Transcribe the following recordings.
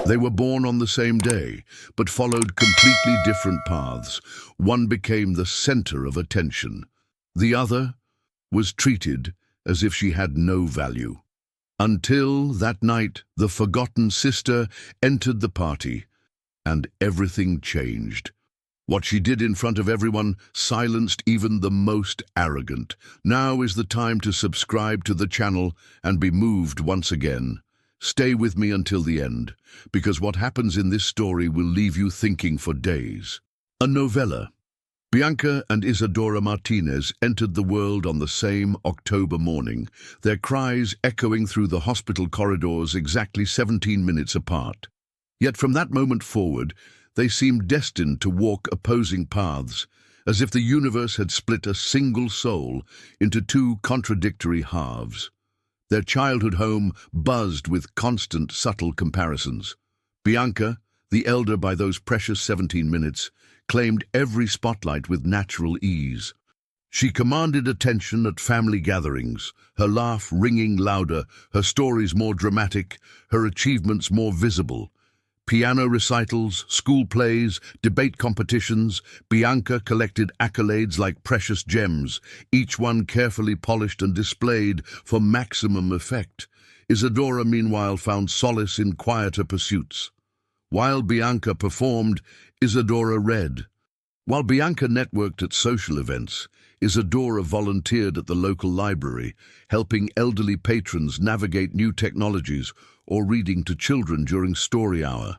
They were born on the same day, but followed completely different paths. One became the center of attention. The other was treated as if she had no value. Until that night, the forgotten sister entered the party, and everything changed. What she did in front of everyone silenced even the most arrogant. Now is the time to subscribe to the channel and be moved once again. Stay with me until the end, because what happens in this story will leave you thinking for days. A novella. Bianca and Isadora Martinez entered the world on the same October morning, their cries echoing through the hospital corridors exactly 17 minutes apart. Yet from that moment forward, they seemed destined to walk opposing paths, as if the universe had split a single soul into two contradictory halves. Their childhood home buzzed with constant, subtle comparisons. Bianca, the elder by those precious 17 minutes, claimed every spotlight with natural ease. She commanded attention at family gatherings, her laugh ringing louder, her stories more dramatic, her achievements more visible. Piano recitals, school plays, debate competitions, Bianca collected accolades like precious gems, each one carefully polished and displayed for maximum effect. Isadora, meanwhile, found solace in quieter pursuits. While Bianca performed, Isadora read. While Bianca networked at social events, Isadora volunteered at the local library, helping elderly patrons navigate new technologies or reading to children during story hour.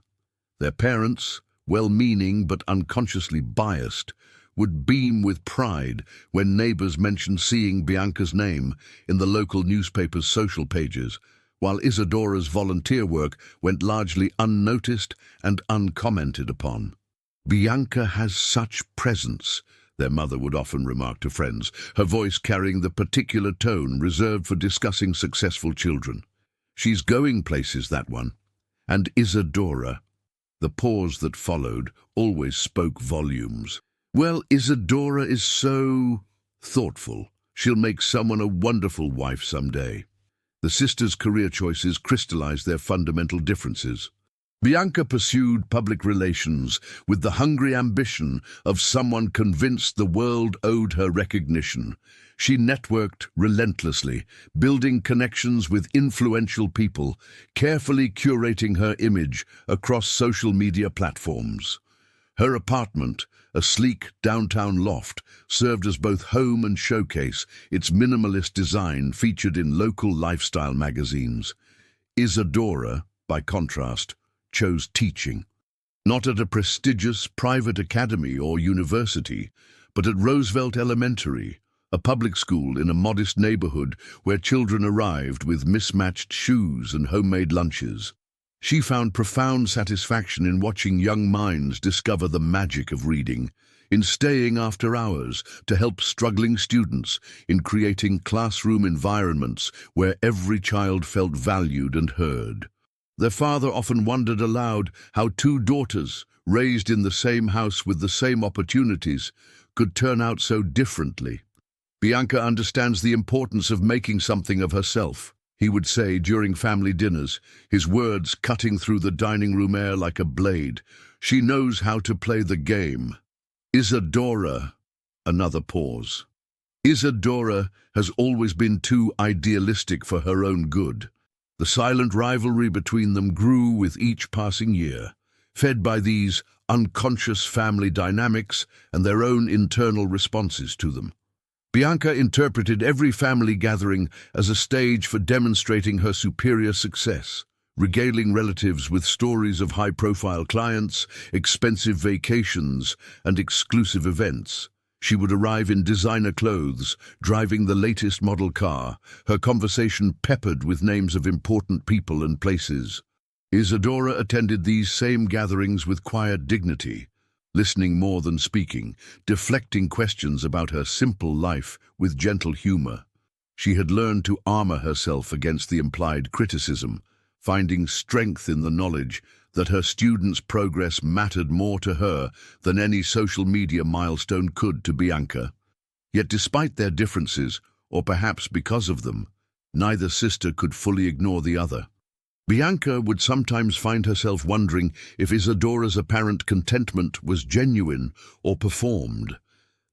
Their parents, well-meaning but unconsciously biased, would beam with pride when neighbors mentioned seeing Bianca's name in the local newspaper's social pages, while Isadora's volunteer work went largely unnoticed and uncommented upon. "Bianca has such presence," their mother would often remark to friends, her voice carrying the particular tone reserved for discussing successful children. "She's going places, that one." And Isadora. The pause that followed always spoke volumes. "Well, Isadora is so thoughtful. She'll make someone a wonderful wife someday." The sisters' career choices crystallized their fundamental differences. Bianca pursued public relations with the hungry ambition of someone convinced the world owed her recognition. She networked relentlessly, building connections with influential people, carefully curating her image across social media platforms. Her apartment, a sleek downtown loft, served as both home and showcase, its minimalist design featured in local lifestyle magazines. Isadora, by contrast, chose teaching. Not at a prestigious private academy or university, but at Roosevelt Elementary, a public school in a modest neighborhood where children arrived with mismatched shoes and homemade lunches. She found profound satisfaction in watching young minds discover the magic of reading, in staying after hours to help struggling students, in creating classroom environments where every child felt valued and heard. Their father often wondered aloud how two daughters, raised in the same house with the same opportunities, could turn out so differently. "Bianca understands the importance of making something of herself," he would say during family dinners, his words cutting through the dining room air like a blade. "She knows how to play the game." Isadora. Another pause. Isadora has always been too idealistic for her own good. The silent rivalry between them grew with each passing year, fed by these unconscious family dynamics and their own internal responses to them. Bianca interpreted every family gathering as a stage for demonstrating her superior success, regaling relatives with stories of high-profile clients, expensive vacations, and exclusive events. She would arrive in designer clothes, driving the latest model car, her conversation peppered with names of important people and places. Isadora attended these same gatherings with quiet dignity, listening more than speaking, deflecting questions about her simple life with gentle humor. She had learned to armor herself against the implied criticism, finding strength in the knowledge that her students' progress mattered more to her than any social media milestone could to Bianca. Yet despite their differences, or perhaps because of them, neither sister could fully ignore the other. Bianca would sometimes find herself wondering if Isadora's apparent contentment was genuine or performed.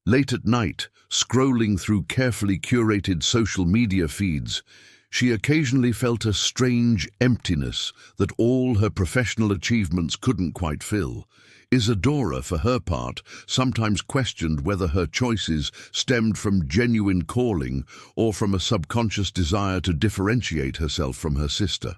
Late at night, scrolling through carefully curated social media feeds, she occasionally felt a strange emptiness that all her professional achievements couldn't quite fill. Isadora, for her part, sometimes questioned whether her choices stemmed from genuine calling or from a subconscious desire to differentiate herself from her sister.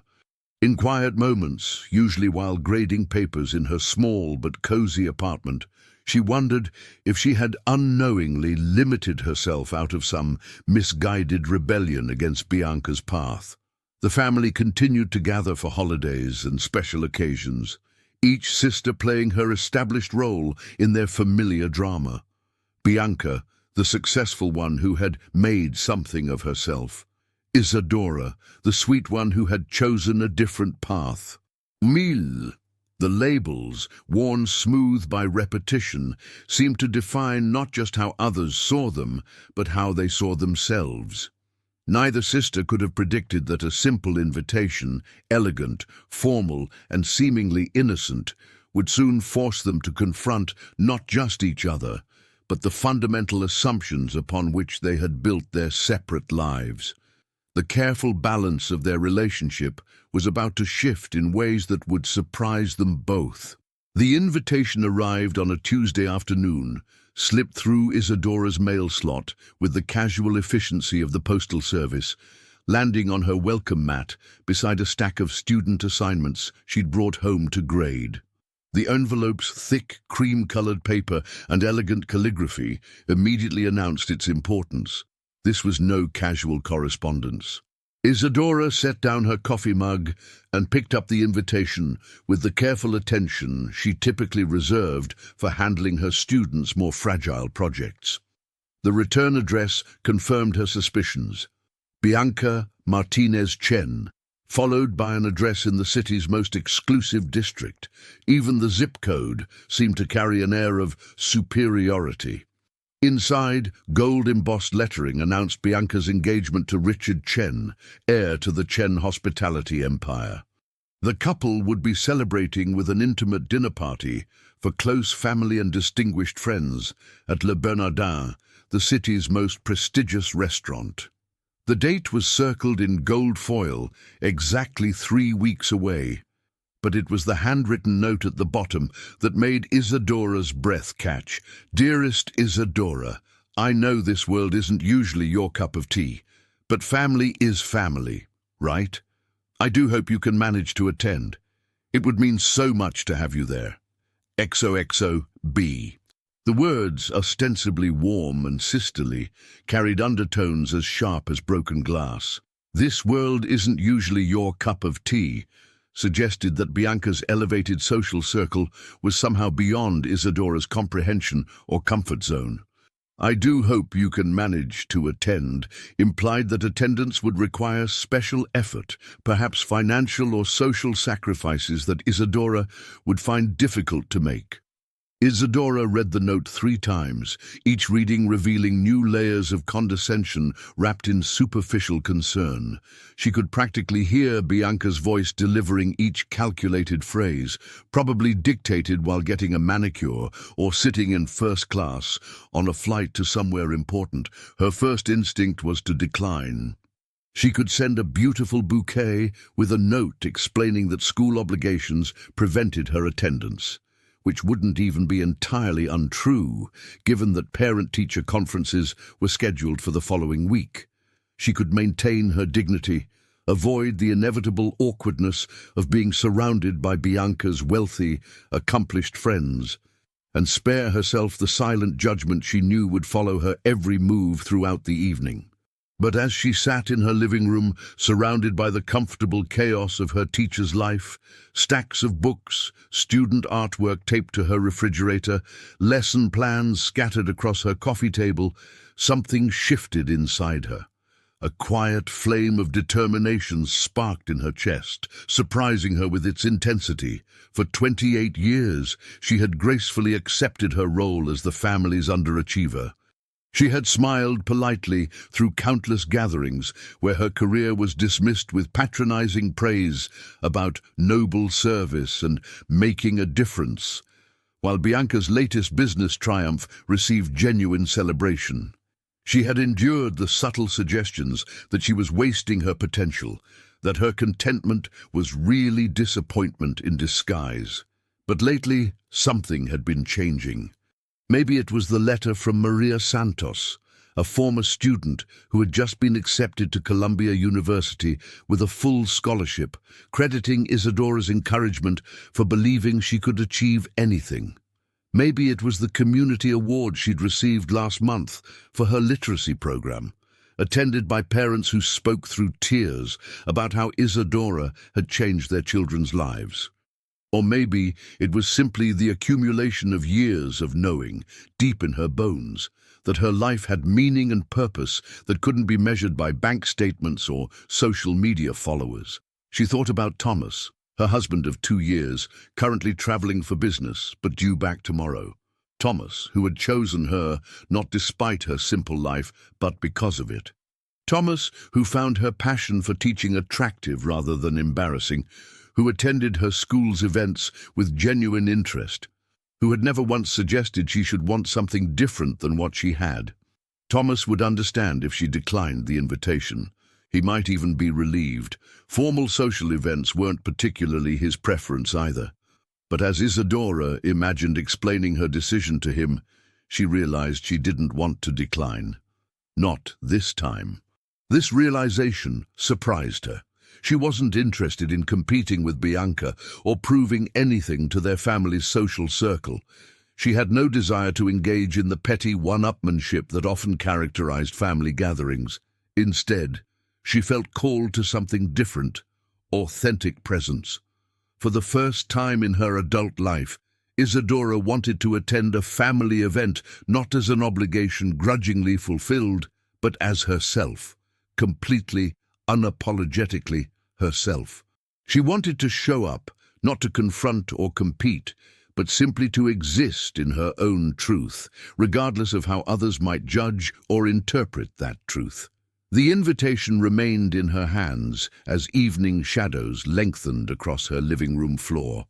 In quiet moments, usually while grading papers in her small but cozy apartment, she wondered if she had unknowingly limited herself out of some misguided rebellion against Bianca's path. The family continued to gather for holidays and special occasions, each sister playing her established role in their familiar drama. Bianca, the successful one who had made something of herself. Isadora, the sweet one who had chosen a different path. Humiliate, the labels, worn smooth by repetition, seemed to define not just how others saw them, but how they saw themselves. Neither sister could have predicted that a simple invitation, elegant, formal, and seemingly innocent, would soon force them to confront not just each other, but the fundamental assumptions upon which they had built their separate lives. The careful balance of their relationship was about to shift in ways that would surprise them both. The invitation arrived on a Tuesday afternoon, slipped through Isadora's mail slot with the casual efficiency of the postal service, landing on her welcome mat beside a stack of student assignments she'd brought home to grade. The envelope's thick, cream-colored paper and elegant calligraphy immediately announced its importance. This was no casual correspondence. Isadora set down her coffee mug and picked up the invitation with the careful attention she typically reserved for handling her students' more fragile projects. The return address confirmed her suspicions. Bianca Martinez Chen, followed by an address in the city's most exclusive district. Even the zip code seemed to carry an air of superiority. Inside, gold-embossed lettering announced Bianca's engagement to Richard Chen, heir to the Chen hospitality empire. The couple would be celebrating with an intimate dinner party for close family and distinguished friends at Le Bernardin, the city's most prestigious restaurant. The date was circled in gold foil, exactly 3 weeks away. But it was the handwritten note at the bottom that made Isadora's breath catch. Dearest Isadora, I know this world isn't usually your cup of tea, but family is family, right? I do hope you can manage to attend. It would mean so much to have you there. XOXO B. The words, ostensibly warm and sisterly, carried undertones as sharp as broken glass. This world isn't usually your cup of tea, suggested that Bianca's elevated social circle was somehow beyond Isadora's comprehension or comfort zone. I do hope you can manage to attend implied that attendance would require special effort, perhaps financial or social sacrifices that Isadora would find difficult to make. Isadora read the note 3 times, each reading revealing new layers of condescension wrapped in superficial concern. She could practically hear Bianca's voice delivering each calculated phrase, probably dictated while getting a manicure or sitting in first class on a flight to somewhere important. Her first instinct was to decline. She could send a beautiful bouquet with a note explaining that school obligations prevented her attendance, which wouldn't even be entirely untrue, given that parent-teacher conferences were scheduled for the following week. She could maintain her dignity, avoid the inevitable awkwardness of being surrounded by Bianca's wealthy, accomplished friends, and spare herself the silent judgment she knew would follow her every move throughout the evening. But as she sat in her living room, surrounded by the comfortable chaos of her teacher's life, stacks of books, student artwork taped to her refrigerator, lesson plans scattered across her coffee table, something shifted inside her. A quiet flame of determination sparked in her chest, surprising her with its intensity. For 28 years, she had gracefully accepted her role as the family's underachiever. She had smiled politely through countless gatherings where her career was dismissed with patronizing praise about noble service and making a difference, while Bianca's latest business triumph received genuine celebration. She had endured the subtle suggestions that she was wasting her potential, that her contentment was really disappointment in disguise. But lately, something had been changing. Maybe it was the letter from Maria Santos, a former student who had just been accepted to Columbia University with a full scholarship, crediting Isadora's encouragement for believing she could achieve anything. Maybe it was the community award she'd received last month for her literacy program, attended by parents who spoke through tears about how Isadora had changed their children's lives. Or maybe it was simply the accumulation of years of knowing, deep in her bones, that her life had meaning and purpose that couldn't be measured by bank statements or social media followers. She thought about Thomas, her husband of 2 years, currently traveling for business, but due back tomorrow. Thomas, who had chosen her, not despite her simple life, but because of it. Thomas, who found her passion for teaching attractive rather than embarrassing, who attended her school's events with genuine interest, who had never once suggested she should want something different than what she had. Thomas would understand if she declined the invitation. He might even be relieved. Formal social events weren't particularly his preference either. But as Isadora imagined explaining her decision to him, she realized she didn't want to decline. Not this time. This realization surprised her. She wasn't interested in competing with Bianca or proving anything to their family's social circle. She had no desire to engage in the petty one-upmanship that often characterized family gatherings. Instead, she felt called to something different, authentic presence. For the first time in her adult life, Isadora wanted to attend a family event not as an obligation grudgingly fulfilled, but as herself, completely, unapologetically herself. She wanted to show up, not to confront or compete, but simply to exist in her own truth, regardless of how others might judge or interpret that truth. The invitation remained in her hands as evening shadows lengthened across her living room floor.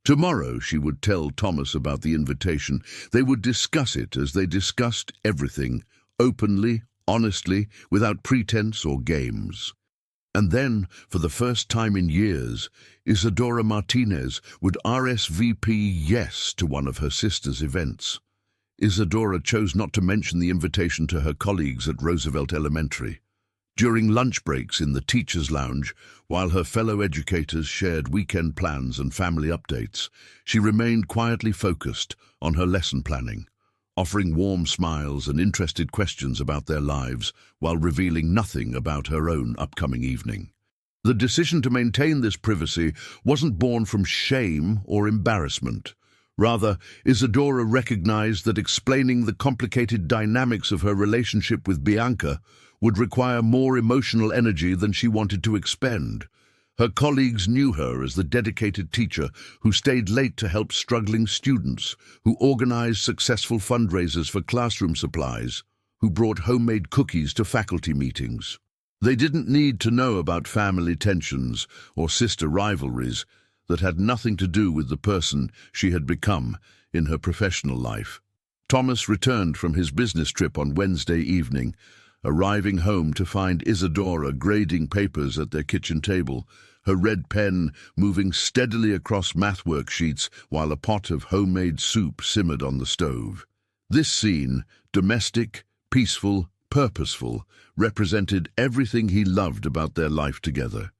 Tomorrow she would tell Thomas about the invitation. They would discuss it as they discussed everything, openly, honestly, without pretense or games. And then, for the first time in years, Isadora Martinez would RSVP yes to one of her sister's events. Isadora chose not to mention the invitation to her colleagues at Roosevelt Elementary. During lunch breaks in the teacher's lounge, while her fellow educators shared weekend plans and family updates, she remained quietly focused on her lesson planning, offering warm smiles and interested questions about their lives while revealing nothing about her own upcoming evening. The decision to maintain this privacy wasn't born from shame or embarrassment. Rather, Isadora recognized that explaining the complicated dynamics of her relationship with Bianca would require more emotional energy than she wanted to expend. Her colleagues knew her as the dedicated teacher who stayed late to help struggling students, who organized successful fundraisers for classroom supplies, who brought homemade cookies to faculty meetings. They didn't need to know about family tensions or sister rivalries that had nothing to do with the person she had become in her professional life. Thomas returned from his business trip on Wednesday evening, arriving home to find Isadora grading papers at their kitchen table, her red pen moving steadily across math worksheets while a pot of homemade soup simmered on the stove. This scene, domestic, peaceful, purposeful, represented everything he loved about their life together.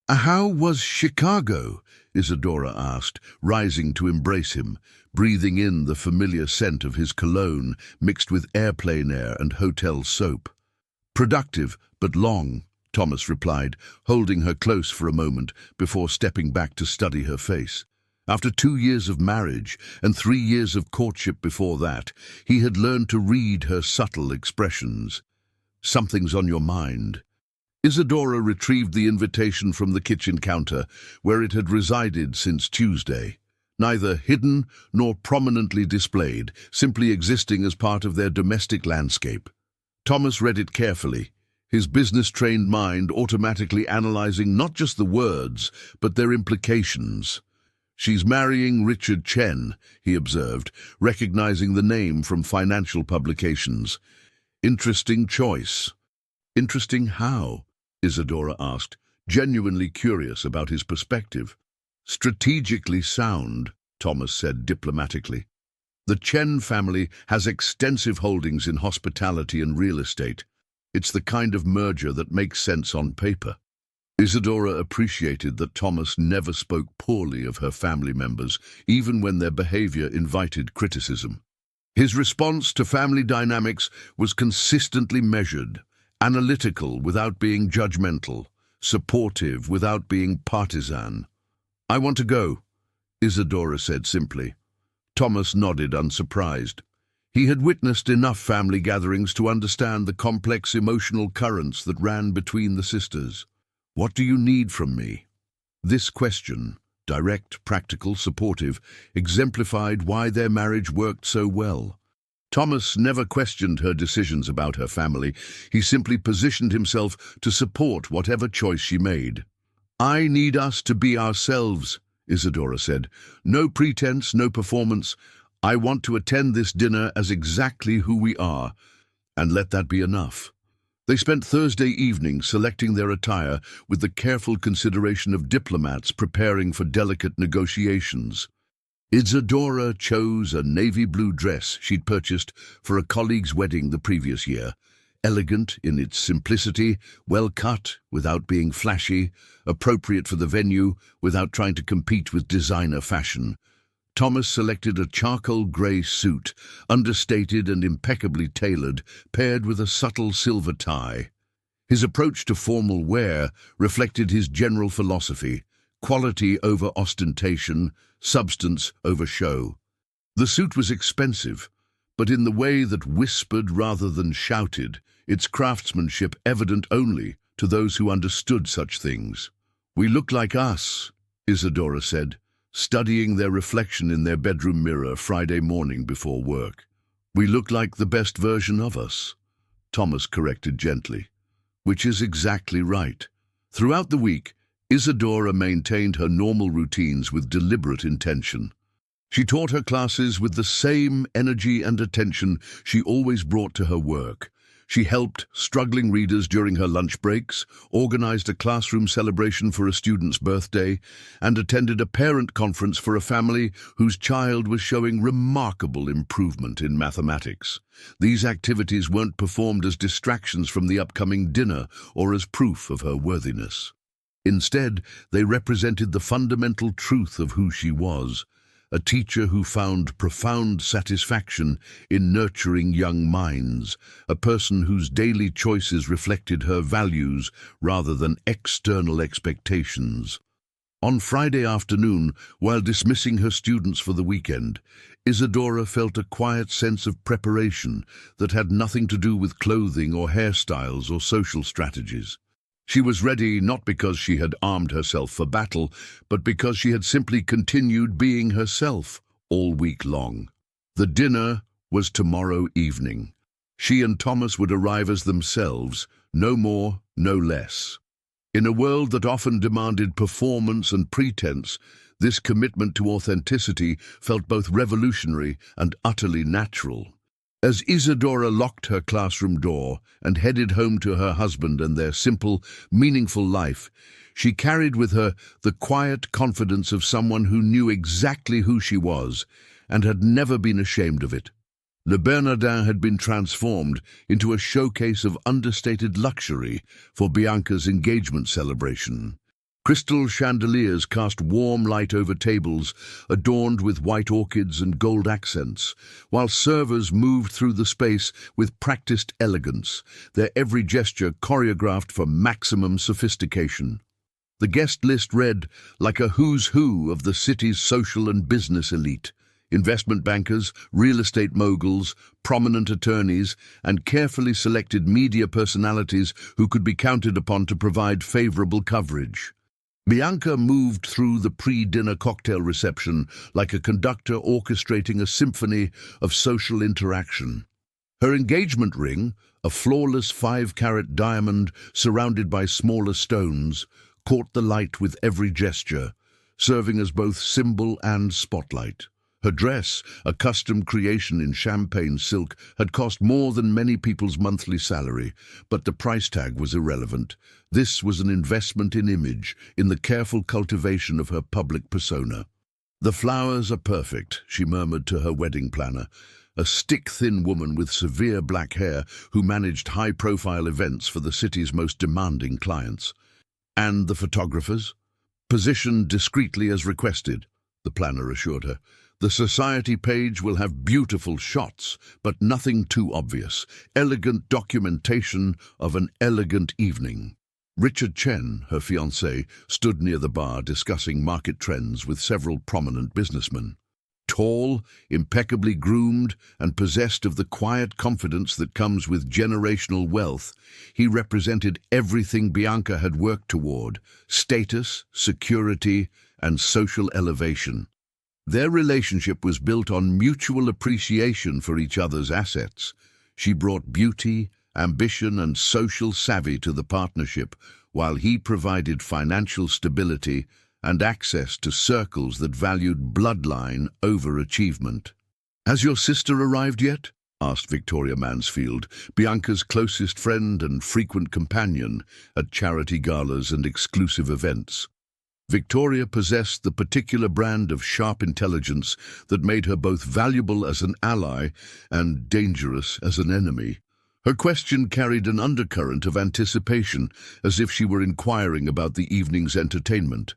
"How was Chicago?" Isadora asked, rising to embrace him, breathing in the familiar scent of his cologne mixed with airplane air and hotel soap. "Productive, but long," Thomas replied, holding her close for a moment before stepping back to study her face. After 2 years of marriage and 3 years of courtship before that, he had learned to read her subtle expressions. "Something's on your mind." Isadora retrieved the invitation from the kitchen counter, where it had resided since Tuesday. neither hidden nor prominently displayed, simply existing as part of their domestic landscape. Thomas read it carefully, his business-trained mind automatically analyzing not just the words, but their implications. "She's marrying Richard Chen," he observed, recognizing the name from financial publications. "Interesting choice." "Interesting how?" Isadora asked, genuinely curious about his perspective. "Strategically sound," Thomas said diplomatically. "The Chen family has extensive holdings in hospitality and real estate. It's the kind of merger that makes sense on paper." Isadora appreciated that Thomas never spoke poorly of her family members, even when their behavior invited criticism. His response to family dynamics was consistently measured, analytical without being judgmental, supportive without being partisan. "I want to go," Isadora said simply. Thomas nodded unsurprised. He had witnessed enough family gatherings to understand the complex emotional currents that ran between the sisters. "What do you need from me?" This question, direct, practical, supportive, exemplified why their marriage worked so well. Thomas never questioned her decisions about her family. He simply positioned himself to support whatever choice she made. "I need us to be ourselves," Isadora said. "No pretense, no performance. I want to attend this dinner as exactly who we are, and let that be enough." They spent Thursday evening selecting their attire with the careful consideration of diplomats preparing for delicate negotiations. Isadora chose a navy blue dress she'd purchased for a colleague's wedding the previous year, elegant in its simplicity, well cut without being flashy, appropriate for the venue without trying to compete with designer fashion. Thomas selected a charcoal grey suit, understated and impeccably tailored, paired with a subtle silver tie. His approach to formal wear reflected his general philosophy: quality over ostentation, substance over show. The suit was expensive, but in the way that whispered rather than shouted, its craftsmanship evident only to those who understood such things. "We look like us," Isadora said, studying their reflection in their bedroom mirror Friday morning before work. "We look like the best version of us," Thomas corrected gently. "Which is exactly right." Throughout the week, Isadora maintained her normal routines with deliberate intention. She taught her classes with the same energy and attention she always brought to her work. She helped struggling readers during her lunch breaks, organized a classroom celebration for a student's birthday, and attended a parent conference for a family whose child was showing remarkable improvement in mathematics. These activities weren't performed as distractions from the upcoming dinner or as proof of her worthiness. Instead, they represented the fundamental truth of who she was, a teacher who found profound satisfaction in nurturing young minds, a person whose daily choices reflected her values rather than external expectations. On Friday afternoon, while dismissing her students for the weekend, Isadora felt a quiet sense of preparation that had nothing to do with clothing or hairstyles or social strategies. She was ready not because she had armed herself for battle, but because she had simply continued being herself all week long. The dinner was tomorrow evening. She and Thomas would arrive as themselves, no more, no less. In a world that often demanded performance and pretense, this commitment to authenticity felt both revolutionary and utterly natural. As Isadora locked her classroom door and headed home to her husband and their simple, meaningful life, she carried with her the quiet confidence of someone who knew exactly who she was and had never been ashamed of it. Le Bernardin had been transformed into a showcase of understated luxury for Bianca's engagement celebration. Crystal chandeliers cast warm light over tables adorned with white orchids and gold accents, while servers moved through the space with practiced elegance, their every gesture choreographed for maximum sophistication. The guest list read like a who's who of the city's social and business elite: investment bankers, real estate moguls, prominent attorneys, and carefully selected media personalities who could be counted upon to provide favorable coverage. Bianca moved through the pre-dinner cocktail reception like a conductor orchestrating a symphony of social interaction. Her engagement ring, a flawless 5-carat diamond surrounded by smaller stones, caught the light with every gesture, serving as both symbol and spotlight. Her dress, a custom creation in champagne silk, had cost more than many people's monthly salary, but the price tag was irrelevant. This was an investment in image, in the careful cultivation of her public persona. "The flowers are perfect," she murmured to her wedding planner, a stick-thin woman with severe black hair who managed high-profile events for the city's most demanding clients. "And the photographers?" "Positioned discreetly as requested," the planner assured her. "The society page will have beautiful shots, but nothing too obvious. Elegant documentation of an elegant evening." Richard Chen, her fiancé, stood near the bar discussing market trends with several prominent businessmen. Tall, impeccably groomed, and possessed of the quiet confidence that comes with generational wealth, he represented everything Bianca had worked toward: status, security, and social elevation. Their relationship was built on mutual appreciation for each other's assets. She brought beauty, ambition, and social savvy to the partnership, while he provided financial stability and access to circles that valued bloodline over achievement. "Has your sister arrived yet?" asked Victoria Mansfield, Bianca's closest friend and frequent companion at charity galas and exclusive events. Victoria possessed the particular brand of sharp intelligence that made her both valuable as an ally and dangerous as an enemy. Her question carried an undercurrent of anticipation, as if she were inquiring about the evening's entertainment.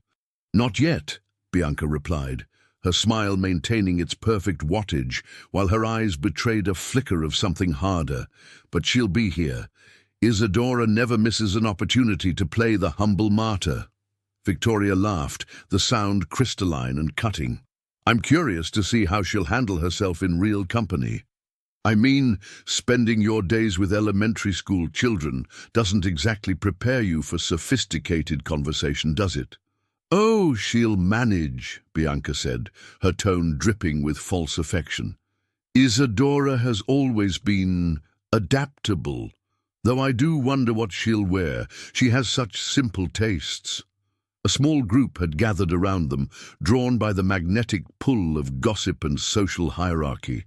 "Not yet," Bianca replied, her smile maintaining its perfect wattage while her eyes betrayed a flicker of something harder. "But she'll be here. Isadora never misses an opportunity to play the humble martyr." Victoria laughed, the sound crystalline and cutting. "I'm curious to see how she'll handle herself in real company." "I mean, spending your days with elementary school children doesn't exactly prepare you for sophisticated conversation, does it?" "Oh, she'll manage," Bianca said, her tone dripping with false affection. "Isadora has always been adaptable, though I do wonder what she'll wear. She has such simple tastes." A small group had gathered around them, drawn by the magnetic pull of gossip and social hierarchy.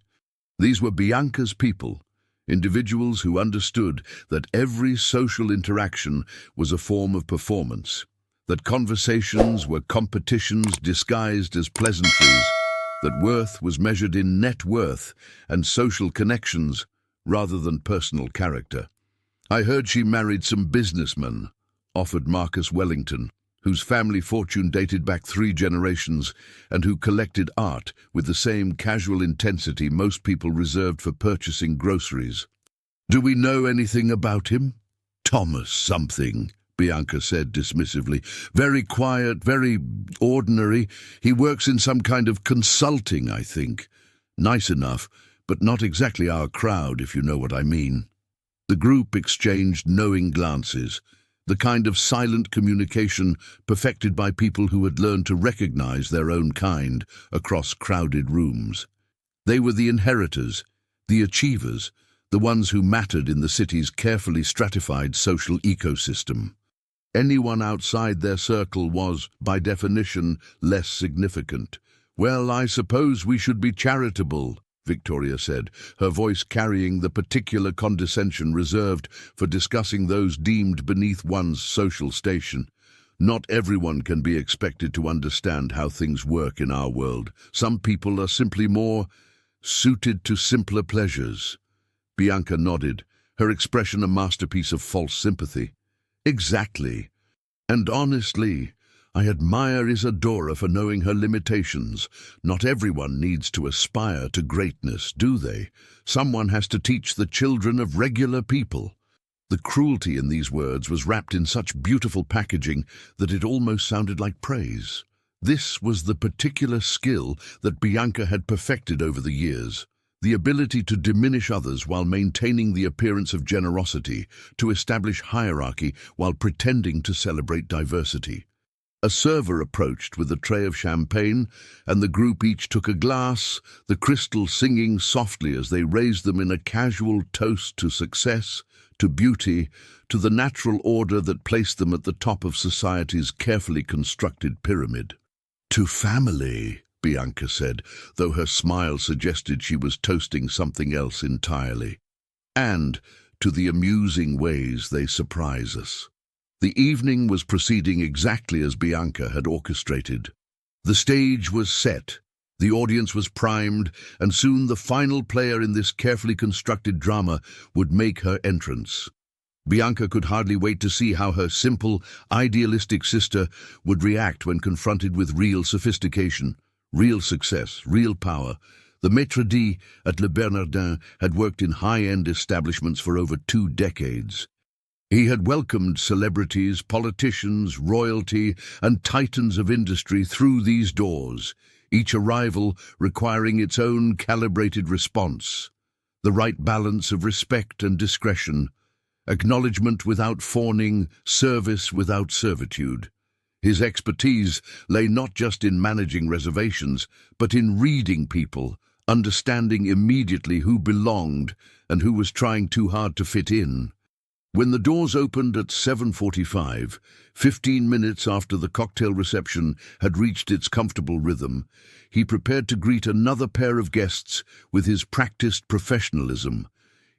These were Bianca's people, individuals who understood that every social interaction was a form of performance, that conversations were competitions disguised as pleasantries, that worth was measured in net worth and social connections rather than personal character. "I heard she married some businessman," offered Marcus Wellington, whose family fortune dated back 3 generations and who collected art with the same casual intensity most people reserved for purchasing groceries. "Do we know anything about him?" "Thomas something," Bianca said dismissively. "Very quiet, very ordinary. He works in some kind of consulting, I think. Nice enough, but not exactly our crowd, if you know what I mean." The group exchanged knowing glances, the kind of silent communication perfected by people who had learned to recognize their own kind across crowded rooms. They were the inheritors, the achievers, the ones who mattered in the city's carefully stratified social ecosystem. Anyone outside their circle was, by definition, less significant. "Well, I suppose we should be charitable," Victoria said, her voice carrying the particular condescension reserved for discussing those deemed beneath one's social station. "Not everyone can be expected to understand how things work in our world. Some people are simply more suited to simpler pleasures." Bianca nodded, her expression a masterpiece of false sympathy. "Exactly. And honestly, I admire Isadora for knowing her limitations. Not everyone needs to aspire to greatness, do they? Someone has to teach the children of regular people." The cruelty in these words was wrapped in such beautiful packaging that it almost sounded like praise. This was the particular skill that Bianca had perfected over the years. The ability to diminish others while maintaining the appearance of generosity, to establish hierarchy while pretending to celebrate diversity. A server approached with a tray of champagne, and the group each took a glass, the crystals singing softly as they raised them in a casual toast to success, to beauty, to the natural order that placed them at the top of society's carefully constructed pyramid. "To family," Bianca said, though her smile suggested she was toasting something else entirely. "And to the amusing ways they surprise us." The evening was proceeding exactly as Bianca had orchestrated. The stage was set, the audience was primed, and soon the final player in this carefully constructed drama would make her entrance. Bianca could hardly wait to see how her simple, idealistic sister would react when confronted with real sophistication, real success, real power. The maître d' at Le Bernardin had worked in high-end establishments for over 2 decades. He had welcomed celebrities, politicians, royalty, and titans of industry through these doors, each arrival requiring its own calibrated response. The right balance of respect and discretion, acknowledgement without fawning, service without servitude. His expertise lay not just in managing reservations, but in reading people, understanding immediately who belonged and who was trying too hard to fit in. When the doors opened at 7:45, 15 minutes after the cocktail reception had reached its comfortable rhythm, he prepared to greet another pair of guests with his practiced professionalism.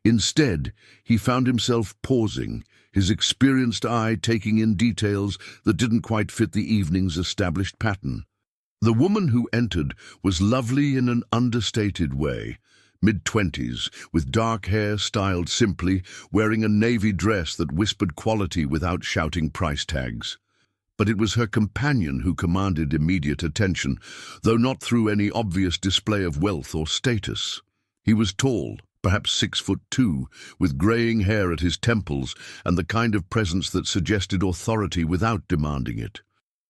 Instead, he found himself pausing, his experienced eye taking in details that didn't quite fit the evening's established pattern. The woman who entered was lovely in an understated way. Mid-20s, with dark hair styled simply, wearing a navy dress that whispered quality without shouting price tags. But it was her companion who commanded immediate attention, though not through any obvious display of wealth or status. He was tall, perhaps 6'2", with greying hair at his temples and the kind of presence that suggested authority without demanding it.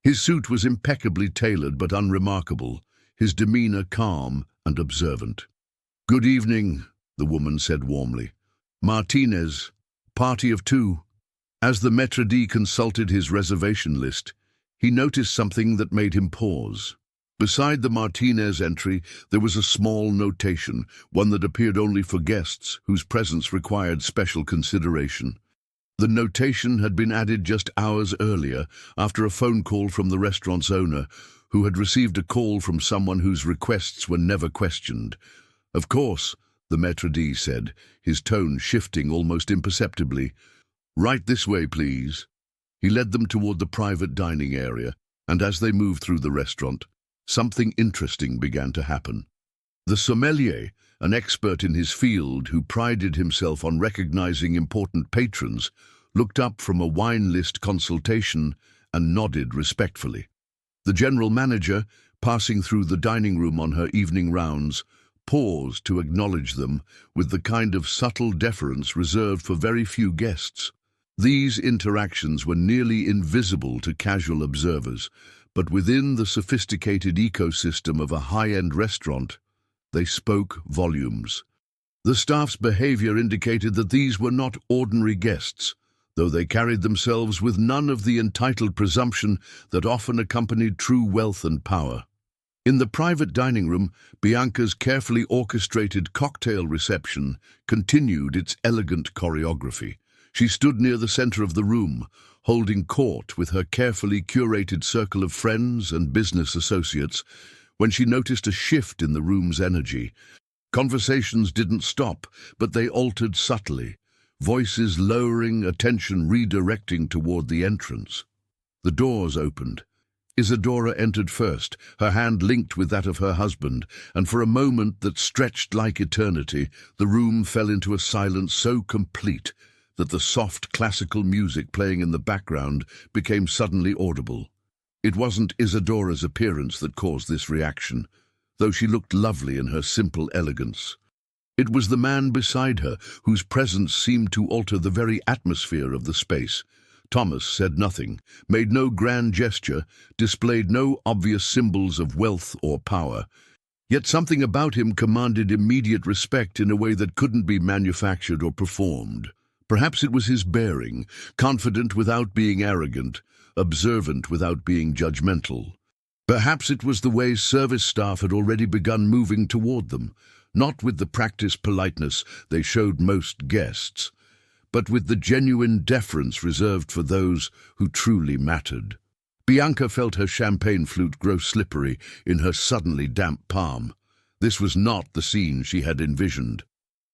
His suit was impeccably tailored but unremarkable, his demeanor calm and observant. "Good evening," the woman said warmly. "Martinez, party of 2. As the maître d' consulted his reservation list, he noticed something that made him pause. Beside the Martinez entry, there was a small notation, one that appeared only for guests whose presence required special consideration. The notation had been added just hours earlier, after a phone call from the restaurant's owner, who had received a call from someone whose requests were never questioned. "Of course," the maître d' said, his tone shifting almost imperceptibly. "Right this way, please." He led them toward the private dining area, and as they moved through the restaurant, something interesting began to happen. The sommelier, an expert in his field who prided himself on recognizing important patrons, looked up from a wine list consultation and nodded respectfully. The general manager, passing through the dining room on her evening rounds, paused to acknowledge them with the kind of subtle deference reserved for very few guests. These interactions were nearly invisible to casual observers, but within the sophisticated ecosystem of a high-end restaurant, they spoke volumes. The staff's behavior indicated that these were not ordinary guests, though they carried themselves with none of the entitled presumption that often accompanied true wealth and power. In the private dining room, Bianca's carefully orchestrated cocktail reception continued its elegant choreography. She stood near the center of the room, holding court with her carefully curated circle of friends and business associates, when she noticed a shift in the room's energy. Conversations didn't stop, but they altered subtly, voices lowering, attention redirecting toward the entrance. The doors opened. Isadora entered first, her hand linked with that of her husband, and for a moment that stretched like eternity, the room fell into a silence so complete that the soft classical music playing in the background became suddenly audible. It wasn't Isadora's appearance that caused this reaction, though she looked lovely in her simple elegance. It was the man beside her, whose presence seemed to alter the very atmosphere of the space. Thomas said nothing, made no grand gesture, displayed no obvious symbols of wealth or power. Yet something about him commanded immediate respect in a way that couldn't be manufactured or performed. Perhaps it was his bearing, confident without being arrogant, observant without being judgmental. Perhaps it was the way service staff had already begun moving toward them, not with the practiced politeness they showed most guests, but with the genuine deference reserved for those who truly mattered. Bianca felt her champagne flute grow slippery in her suddenly damp palm. This was not the scene she had envisioned.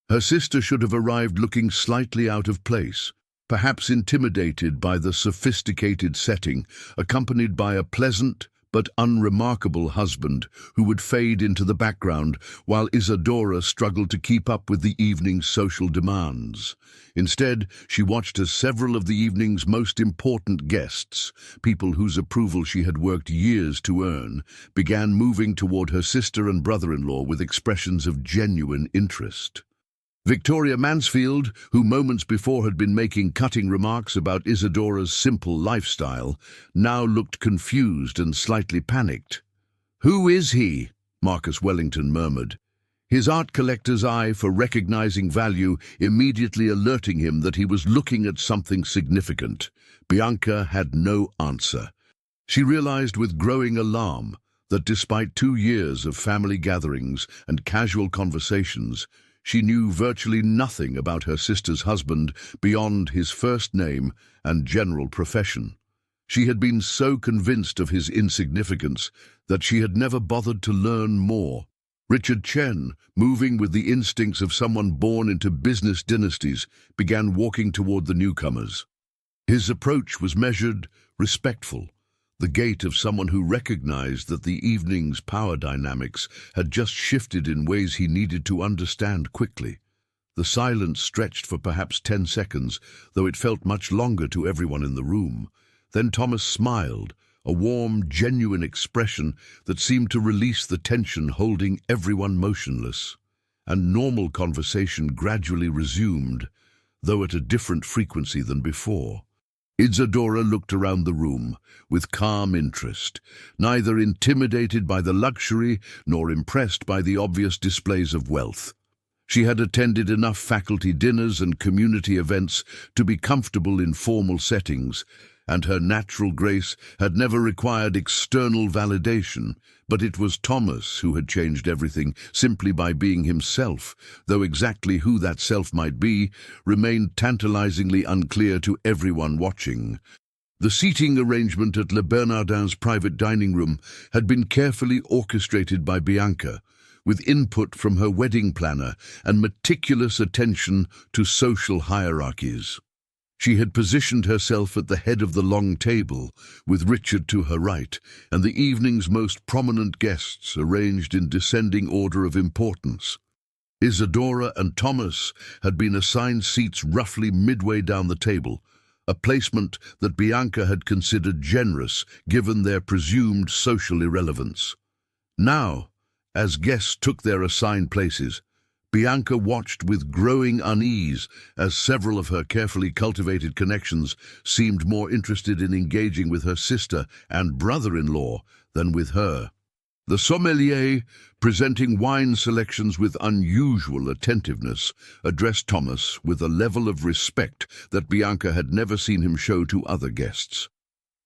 Her sister should have arrived looking slightly out of place, perhaps intimidated by the sophisticated setting, accompanied by a pleasant but unremarkable husband who would fade into the background while Isadora struggled to keep up with the evening's social demands. Instead, she watched as several of the evening's most important guests, people whose approval she had worked years to earn, began moving toward her sister and brother-in-law with expressions of genuine interest. Victoria Mansfield, who moments before had been making cutting remarks about Isadora's simple lifestyle, now looked confused and slightly panicked. "Who is he?" Marcus Wellington murmured, his art collector's eye for recognizing value immediately alerting him that he was looking at something significant. Bianca had no answer. She realized with growing alarm that despite 2 years of family gatherings and casual conversations, she knew virtually nothing about her sister's husband beyond his first name and general profession. She had been so convinced of his insignificance that she had never bothered to learn more. Richard Chen, moving with the instincts of someone born into business dynasties, began walking toward the newcomers. His approach was measured, respectful, the gait of someone who recognized that the evening's power dynamics had just shifted in ways he needed to understand quickly. The silence stretched for perhaps 10 seconds, though it felt much longer to everyone in the room. Then Thomas smiled, a warm, genuine expression that seemed to release the tension holding everyone motionless. And normal conversation gradually resumed, though at a different frequency than before. Isadora looked around the room with calm interest, neither intimidated by the luxury nor impressed by the obvious displays of wealth. She had attended enough faculty dinners and community events to be comfortable in formal settings, and her natural grace had never required external validation. But it was Thomas who had changed everything simply by being himself, though exactly who that self might be remained tantalizingly unclear to everyone watching. The seating arrangement at Le Bernardin's private dining room had been carefully orchestrated by Bianca, with input from her wedding planner and meticulous attention to social hierarchies. She had positioned herself at the head of the long table, with Richard to her right, and the evening's most prominent guests arranged in descending order of importance. Isadora and Thomas had been assigned seats roughly midway down the table, a placement that Bianca had considered generous given their presumed social irrelevance. Now, as guests took their assigned places, Bianca watched with growing unease as several of her carefully cultivated connections seemed more interested in engaging with her sister and brother-in-law than with her. The sommelier, presenting wine selections with unusual attentiveness, addressed Thomas with a level of respect that Bianca had never seen him show to other guests.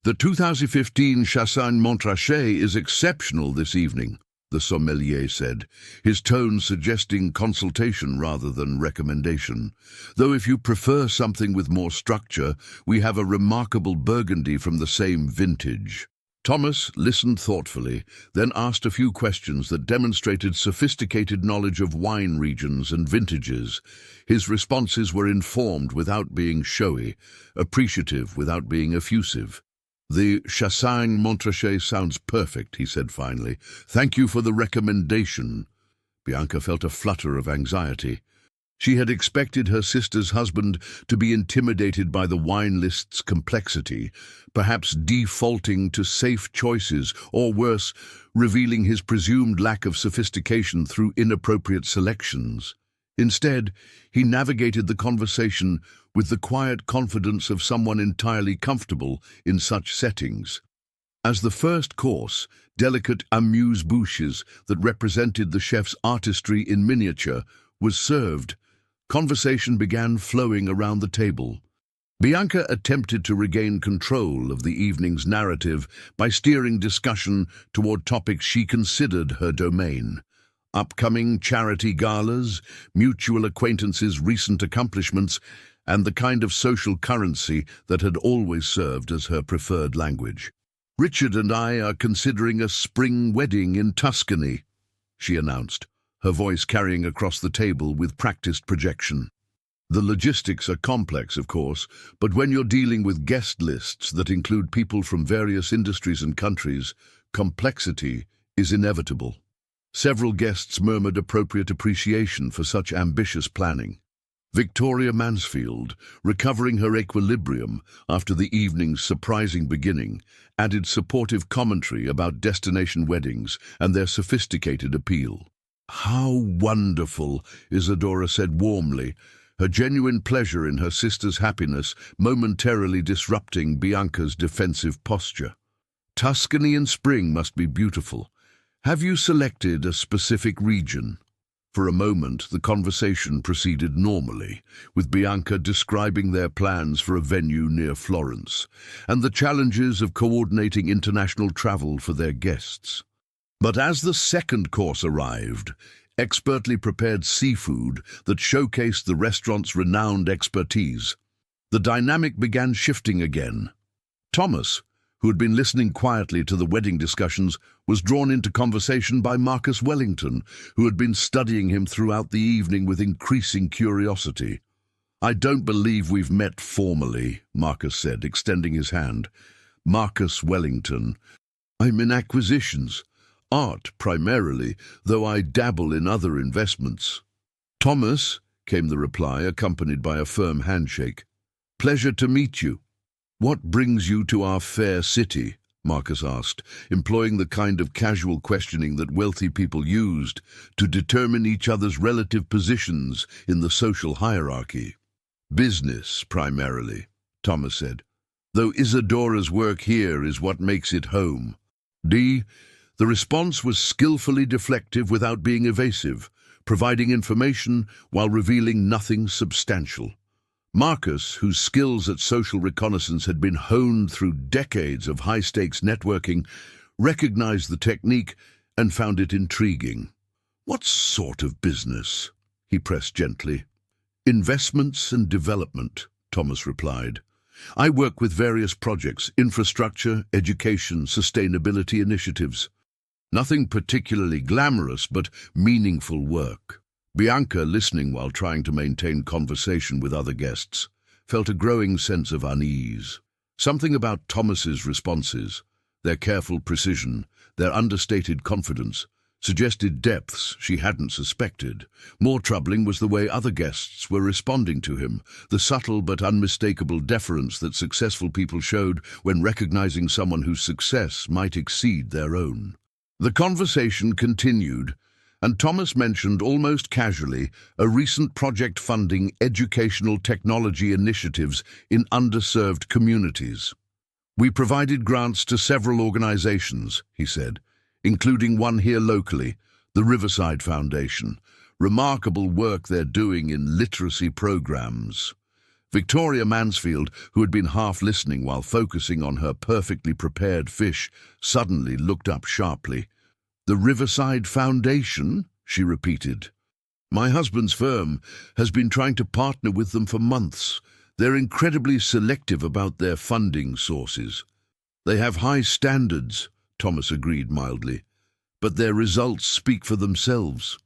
"The 2015 Chassagne Montrachet is exceptional this evening," the sommelier said, his tone suggesting consultation rather than recommendation. "Though if you prefer something with more structure, we have a remarkable Burgundy from the same vintage." Thomas listened thoughtfully, then asked a few questions that demonstrated sophisticated knowledge of wine regions and vintages. His responses were informed without being showy, appreciative without being effusive. "The Chassagne Montrachet sounds perfect," he said finally. "Thank you for the recommendation." Bianca felt a flutter of anxiety. She had expected her sister's husband to be intimidated by the wine list's complexity, perhaps defaulting to safe choices, or worse, revealing his presumed lack of sophistication through inappropriate selections. Instead, he navigated the conversation with the quiet confidence of someone entirely comfortable in such settings. As the first course, delicate amuse-bouches that represented the chef's artistry in miniature, was served, conversation began flowing around the table. Bianca attempted to regain control of the evening's narrative by steering discussion toward topics she considered her domain: upcoming charity galas, mutual acquaintances' recent accomplishments, and the kind of social currency that had always served as her preferred language. "Richard and I are considering a spring wedding in Tuscany," she announced, her voice carrying across the table with practiced projection. The logistics are complex, of course, but when you're dealing with guest lists that include people from various industries and countries, complexity is inevitable. Several guests murmured appropriate appreciation for such ambitious planning. Victoria Mansfield, recovering her equilibrium after the evening's surprising beginning, added supportive commentary about destination weddings and their sophisticated appeal. "How wonderful," Isadora said warmly, her genuine pleasure in her sister's happiness momentarily disrupting Bianca's defensive posture. "Tuscany in spring must be beautiful. Have you selected a specific region?" For a moment, the conversation proceeded normally, with Bianca describing their plans for a venue near Florence, and the challenges of coordinating international travel for their guests. But as the second course arrived, expertly prepared seafood that showcased the restaurant's renowned expertise, the dynamic began shifting again. Thomas, who had been listening quietly to the wedding discussions, was drawn into conversation by Marcus Wellington, who had been studying him throughout the evening with increasing curiosity. "I don't believe we've met formally," Marcus said, extending his hand. "Marcus Wellington. I'm in acquisitions. Art, primarily, though I dabble in other investments." "Thomas," came the reply, accompanied by a firm handshake. "Pleasure to meet you." "What brings you to our fair city?" Marcus asked, employing the kind of casual questioning that wealthy people used to determine each other's relative positions in the social hierarchy. "Business, primarily," Thomas said, "though Isadora's work here is what makes it home." The response was skillfully deflective without being evasive, providing information while revealing nothing substantial. Marcus, whose skills at social reconnaissance had been honed through decades of high-stakes networking, recognized the technique and found it intriguing. "What sort of business?" he pressed gently. "Investments and development," Thomas replied. "I work with various projects: infrastructure, education, sustainability initiatives. Nothing particularly glamorous, but meaningful work." Bianca, listening while trying to maintain conversation with other guests, felt a growing sense of unease. Something about Thomas's responses, their careful precision, their understated confidence, suggested depths she hadn't suspected. More troubling was the way other guests were responding to him, the subtle but unmistakable deference that successful people showed when recognizing someone whose success might exceed their own. The conversation continued, and Thomas mentioned almost casually a recent project funding educational technology initiatives in underserved communities. "We provided grants to several organizations," he said, "including one here locally, the Riverside Foundation. Remarkable work they're doing in literacy programs." Victoria Mansfield, who had been half listening while focusing on her perfectly prepared fish, suddenly looked up sharply. "The Riverside Foundation?" she repeated. "My husband's firm has been trying to partner with them for months. They're incredibly selective about their funding sources." "They have high standards," Thomas agreed mildly, "but their results speak for themselves."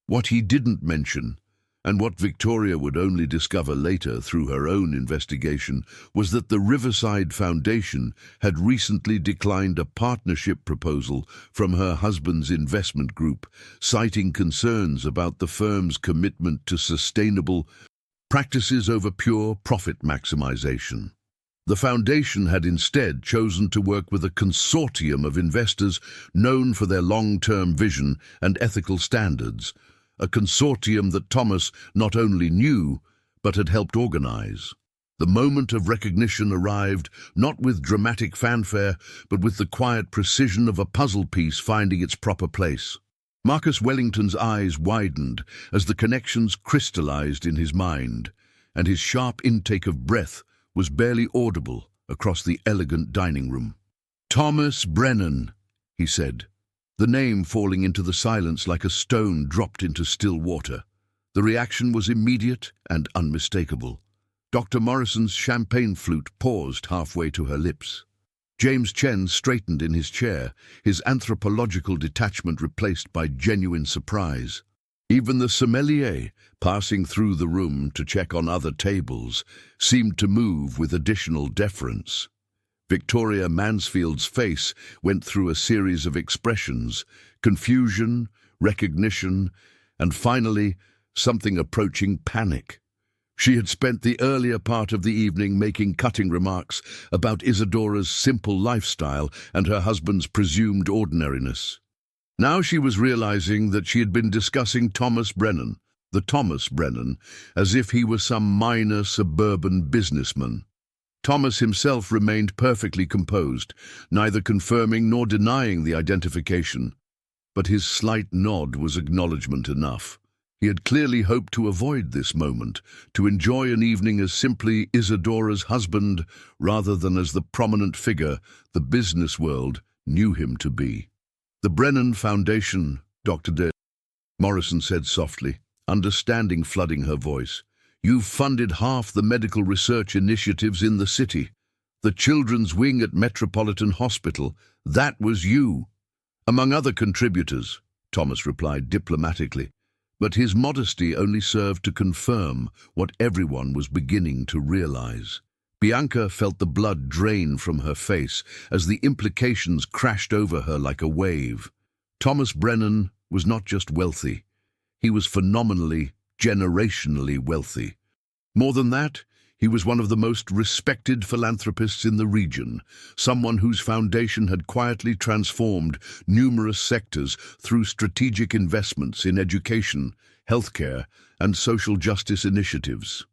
What he didn't mention, and what Victoria would only discover later through her own investigation, was that the Riverside Foundation had recently declined a partnership proposal from her husband's investment group, citing concerns about the firm's commitment to sustainable practices over pure profit maximization. The foundation had instead chosen to work with a consortium of investors known for their long-term vision and ethical standards, a consortium that Thomas not only knew, but had helped organize. The moment of recognition arrived, not with dramatic fanfare, but with the quiet precision of a puzzle piece finding its proper place. Marcus Wellington's eyes widened as the connections crystallized in his mind, and his sharp intake of breath was barely audible across the elegant dining room. "Thomas Brennan," he said, the name falling into the silence like a stone dropped into still water. The reaction was immediate and unmistakable. Dr. Morrison's champagne flute paused halfway to her lips. James Chen straightened in his chair, his anthropological detachment replaced by genuine surprise. Even the sommelier, passing through the room to check on other tables, seemed to move with additional deference. Victoria Mansfield's face went through a series of expressions: confusion, recognition, and finally, something approaching panic. She had spent the earlier part of the evening making cutting remarks about Isadora's simple lifestyle and her husband's presumed ordinariness. Now she was realizing that she had been discussing Thomas Brennan, the Thomas Brennan, as if he were some minor suburban businessman. Thomas himself remained perfectly composed, neither confirming nor denying the identification. But his slight nod was acknowledgement enough. He had clearly hoped to avoid this moment, to enjoy an evening as simply Isadora's husband rather than as the prominent figure the business world knew him to be. "The Brennan Foundation, Dr. Morrison said softly, understanding flooding her voice. "You've funded half the medical research initiatives in the city. The children's wing at Metropolitan Hospital, that was you." "Among other contributors," Thomas replied diplomatically, but his modesty only served to confirm what everyone was beginning to realize. Bianca felt the blood drain from her face as the implications crashed over her like a wave. Thomas Brennan was not just wealthy. He was phenomenally, generationally wealthy. More than that, he was one of the most respected philanthropists in the region, someone whose foundation had quietly transformed numerous sectors through strategic investments in education, healthcare, and social justice initiatives.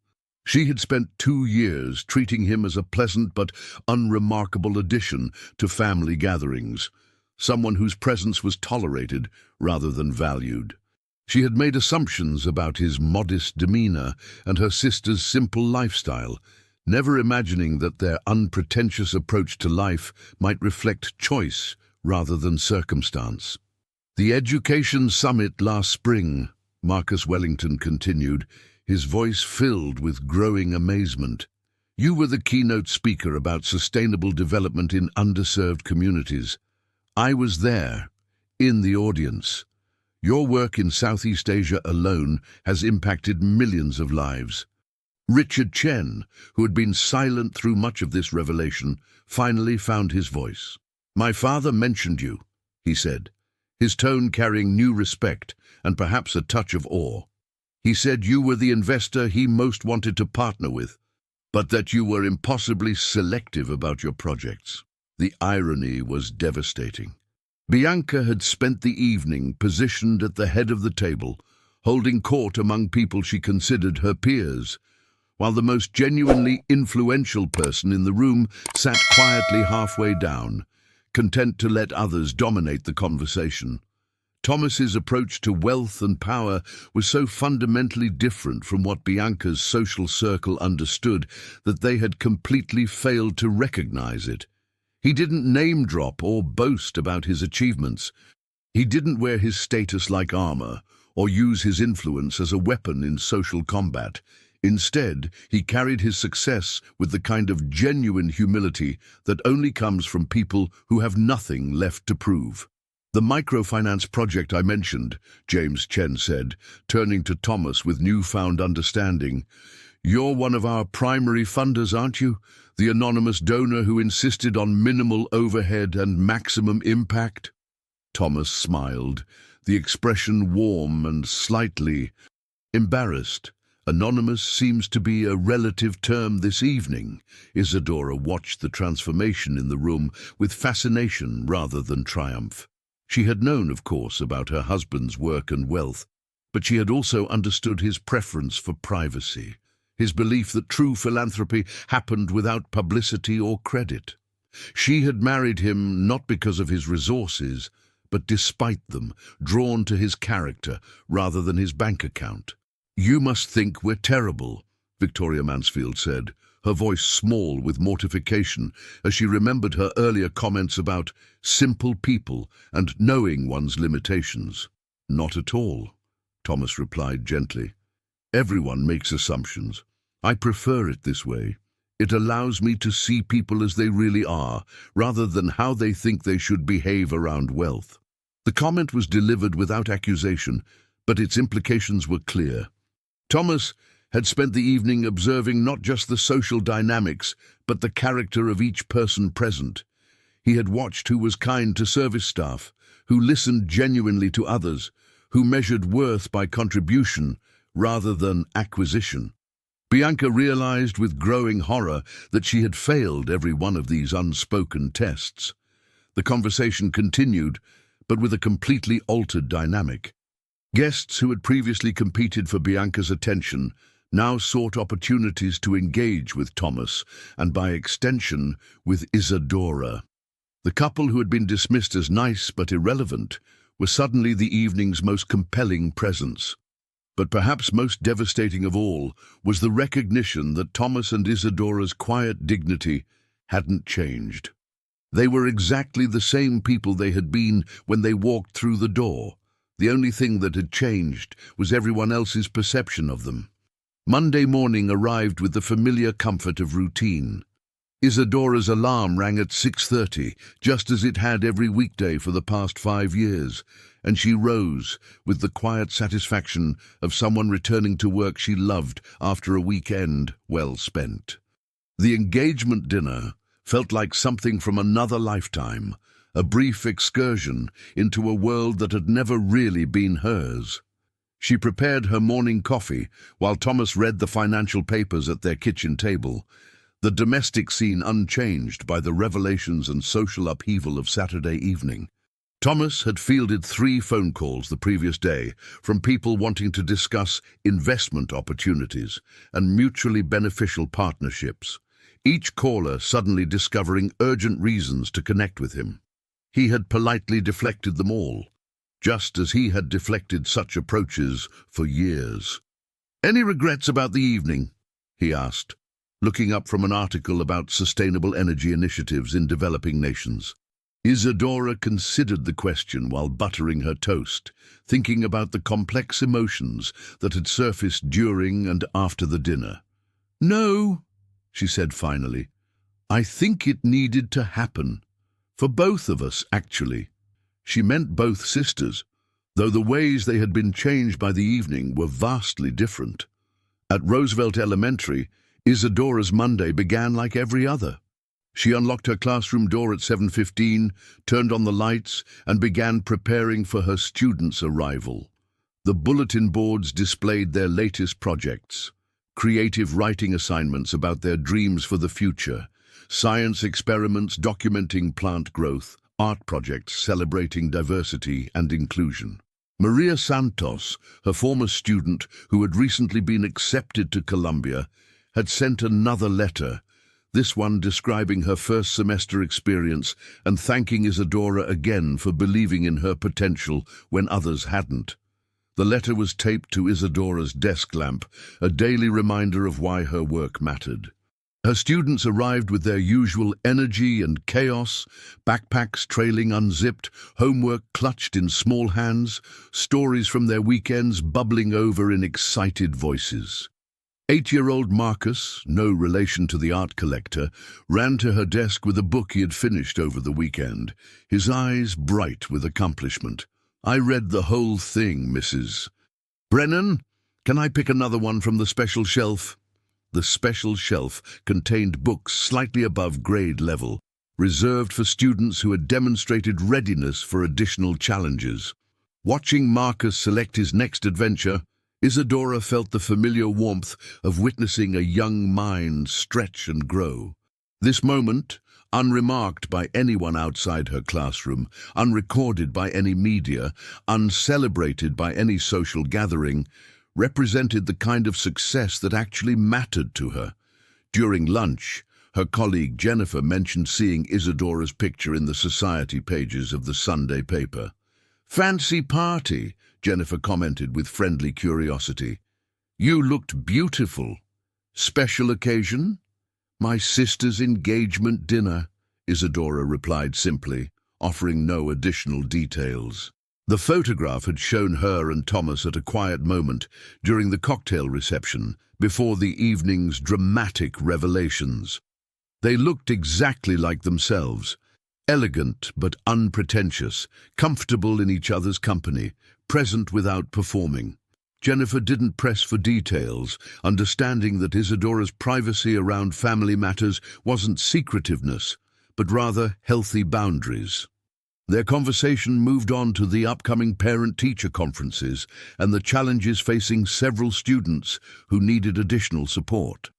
She had spent 2 years treating him as a pleasant but unremarkable addition to family gatherings, someone whose presence was tolerated rather than valued. She had made assumptions about his modest demeanor and her sister's simple lifestyle, never imagining that their unpretentious approach to life might reflect choice rather than circumstance. "The Education Summit last spring," Marcus Wellington continued, his voice filled with growing amazement. "You were the keynote speaker about sustainable development in underserved communities. I was there, in the audience. Your work in Southeast Asia alone has impacted millions of lives." Richard Chen, who had been silent through much of this revelation, finally found his voice. "My father mentioned you," he said, his tone carrying new respect and perhaps a touch of awe. "He said you were the investor he most wanted to partner with, but that you were impossibly selective about your projects." The irony was devastating. Bianca had spent the evening positioned at the head of the table, holding court among people she considered her peers, while the most genuinely influential person in the room sat quietly halfway down, content to let others dominate the conversation. Thomas's approach to wealth and power was so fundamentally different from what Bianca's social circle understood that they had completely failed to recognize it. He didn't name-drop or boast about his achievements. He didn't wear his status like armor or use his influence as a weapon in social combat. Instead, he carried his success with the kind of genuine humility that only comes from people who have nothing left to prove. "The microfinance project I mentioned," James Chen said, turning to Thomas with newfound understanding. "You're one of our primary funders, aren't you? The anonymous donor who insisted on minimal overhead and maximum impact?" Thomas smiled, the expression warm and slightly embarrassed. "Anonymous seems to be a relative term this evening." Isadora watched the transformation in the room with fascination rather than triumph. She had known, of course, about her husband's work and wealth, but she had also understood his preference for privacy, his belief that true philanthropy happened without publicity or credit. She had married him not because of his resources, but despite them, drawn to his character rather than his bank account. "You must think we're terrible," Victoria Mansfield said, her voice small with mortification as she remembered her earlier comments about simple people and knowing one's limitations. "Not at all," Thomas replied gently. "Everyone makes assumptions. I prefer it this way. It allows me to see people as they really are, rather than how they think they should behave around wealth." The comment was delivered without accusation, but its implications were clear. Thomas had spent the evening observing not just the social dynamics, but the character of each person present. He had watched who was kind to service staff, who listened genuinely to others, who measured worth by contribution rather than acquisition. Bianca realized with growing horror that she had failed every one of these unspoken tests. The conversation continued, but with a completely altered dynamic. Guests who had previously competed for Bianca's attention now sought opportunities to engage with Thomas, and by extension, with Isadora. The couple who had been dismissed as nice but irrelevant were suddenly the evening's most compelling presence. But perhaps most devastating of all was the recognition that Thomas and Isadora's quiet dignity hadn't changed. They were exactly the same people they had been when they walked through the door. The only thing that had changed was everyone else's perception of them. Monday morning arrived with the familiar comfort of routine. Isadora's alarm rang at 6:30, just as it had every weekday for the past 5 years, and she rose with the quiet satisfaction of someone returning to work she loved after a weekend well spent. The engagement dinner felt like something from another lifetime, a brief excursion into a world that had never really been hers. She prepared her morning coffee while Thomas read the financial papers at their kitchen table, the domestic scene unchanged by the revelations and social upheaval of Saturday evening. Thomas had fielded 3 phone calls the previous day from people wanting to discuss investment opportunities and mutually beneficial partnerships, each caller suddenly discovering urgent reasons to connect with him. He had politely deflected them all, just as he had deflected such approaches for years. "Any regrets about the evening?" he asked, looking up from an article about sustainable energy initiatives in developing nations. Isadora considered the question while buttering her toast, thinking about the complex emotions that had surfaced during and after the dinner. "No," she said finally. "I think it needed to happen. For both of us, actually." She meant both sisters, though the ways they had been changed by the evening were vastly different. At Roosevelt Elementary, Isadora's Monday began like every other. She unlocked her classroom door at 7:15, turned on the lights, and began preparing for her students' arrival. The bulletin boards displayed their latest projects, creative writing assignments about their dreams for the future, science experiments documenting plant growth, art projects celebrating diversity and inclusion. Maria Santos, her former student who had recently been accepted to Columbia, had sent another letter, this one describing her first semester experience and thanking Isadora again for believing in her potential when others hadn't. The letter was taped to Isadora's desk lamp, a daily reminder of why her work mattered. Her students arrived with their usual energy and chaos, backpacks trailing unzipped, homework clutched in small hands, stories from their weekends bubbling over in excited voices. 8-year-old Marcus, no relation to the art collector, ran to her desk with a book he had finished over the weekend, his eyes bright with accomplishment. "I read the whole thing, Mrs. Brennan, can I pick another one from the special shelf?" The special shelf contained books slightly above grade level, reserved for students who had demonstrated readiness for additional challenges. Watching Marcus select his next adventure, Isadora felt the familiar warmth of witnessing a young mind stretch and grow. This moment, unremarked by anyone outside her classroom, unrecorded by any media, uncelebrated by any social gathering, represented the kind of success that actually mattered to her. During lunch, her colleague Jennifer mentioned seeing Isadora's picture in the society pages of the Sunday paper. "Fancy party," Jennifer commented with friendly curiosity. "You looked beautiful. Special occasion?" My sister's engagement dinner, Isadora replied simply, offering no additional details. The photograph had shown her and Thomas at a quiet moment during the cocktail reception before the evening's dramatic revelations. They looked exactly like themselves, elegant but unpretentious, comfortable in each other's company, present without performing. Jennifer didn't press for details, understanding that Isadora's privacy around family matters wasn't secretiveness, but rather healthy boundaries. Their conversation moved on to the upcoming parent-teacher conferences and the challenges facing several students who needed additional support.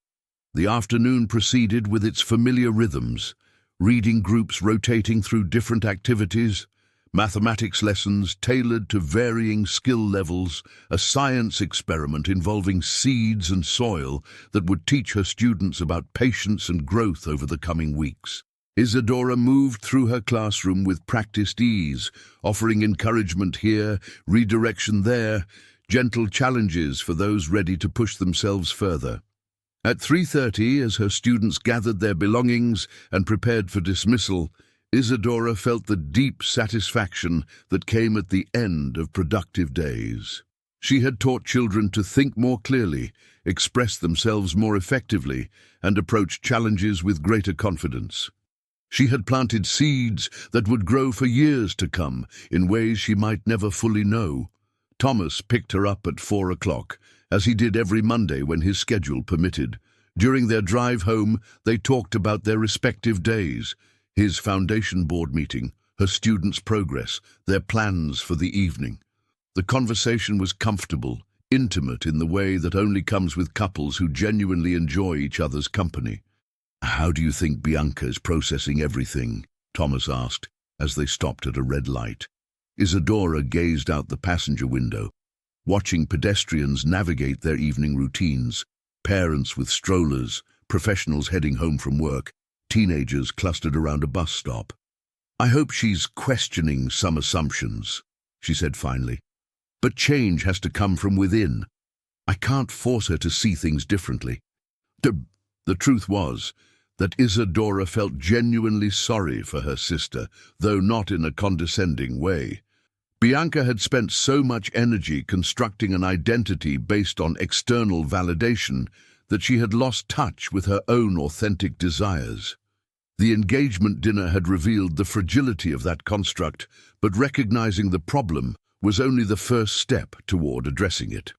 The afternoon proceeded with its familiar rhythms, reading groups rotating through different activities, mathematics lessons tailored to varying skill levels, a science experiment involving seeds and soil that would teach her students about patience and growth over the coming weeks. Isadora moved through her classroom with practiced ease, offering encouragement here, redirection there, gentle challenges for those ready to push themselves further. At 3:30, as her students gathered their belongings and prepared for dismissal, Isadora felt the deep satisfaction that came at the end of productive days. She had taught children to think more clearly, express themselves more effectively, and approach challenges with greater confidence. She had planted seeds that would grow for years to come in ways she might never fully know. Thomas picked her up at 4 o'clock, as he did every Monday when his schedule permitted. During their drive home, they talked about their respective days, his foundation board meeting, her students' progress, their plans for the evening. The conversation was comfortable, intimate in the way that only comes with couples who genuinely enjoy each other's company. "How do you think Bianca is processing everything?" Thomas asked, as they stopped at a red light. Isadora gazed out the passenger window, watching pedestrians navigate their evening routines, parents with strollers, professionals heading home from work, teenagers clustered around a bus stop. "I hope she's questioning some assumptions," she said finally. "But change has to come from within. I can't force her to see things differently." The truth was that Isadora felt genuinely sorry for her sister, though not in a condescending way. Bianca had spent so much energy constructing an identity based on external validation that she had lost touch with her own authentic desires. The engagement dinner had revealed the fragility of that construct, but recognizing the problem was only the first step toward addressing it.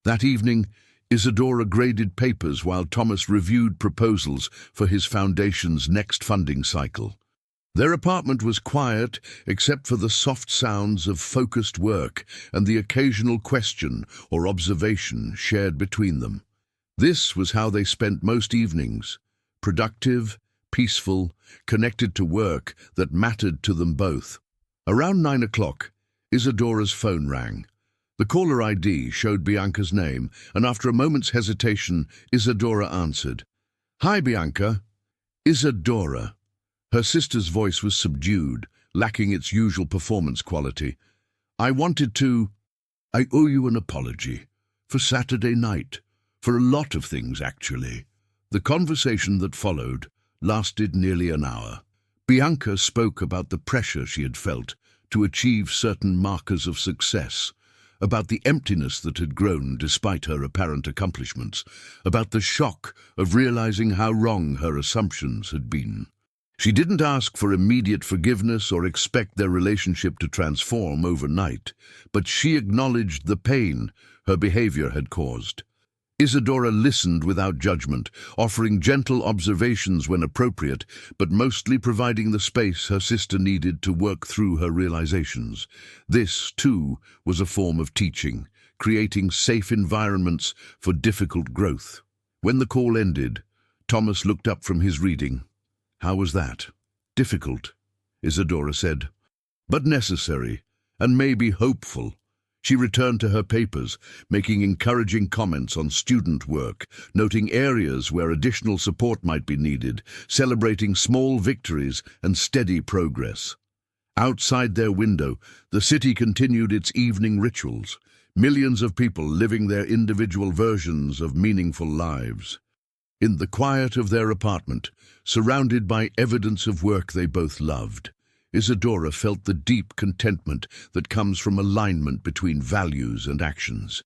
That evening, Isadora graded papers while Thomas reviewed proposals for his foundation's next funding cycle. Their apartment was quiet except for the soft sounds of focused work and the occasional question or observation shared between them. This was how they spent most evenings, productive, peaceful, connected to work that mattered to them both. Around 9 o'clock, Isadora's phone rang. The caller ID showed Bianca's name, and after a moment's hesitation, Isadora answered. "Hi, Bianca." "Isadora." Her sister's voice was subdued, lacking its usual performance quality. I owe you an apology. For Saturday night. For a lot of things, actually." The conversation that followed lasted nearly an hour. Bianca spoke about the pressure she had felt to achieve certain markers of success, about the emptiness that had grown despite her apparent accomplishments, about the shock of realizing how wrong her assumptions had been. She didn't ask for immediate forgiveness or expect their relationship to transform overnight, but she acknowledged the pain her behavior had caused. Isadora listened without judgment, offering gentle observations when appropriate, but mostly providing the space her sister needed to work through her realizations. This, too, was a form of teaching, creating safe environments for difficult growth. When the call ended, Thomas looked up from his reading. "How was that?" "Difficult," Isadora said, "but necessary, and maybe hopeful." She returned to her papers, making encouraging comments on student work, noting areas where additional support might be needed, celebrating small victories and steady progress. Outside their window, the city continued its evening rituals, millions of people living their individual versions of meaningful lives. In the quiet of their apartment, surrounded by evidence of work they both loved, Isadora felt the deep contentment that comes from alignment between values and actions.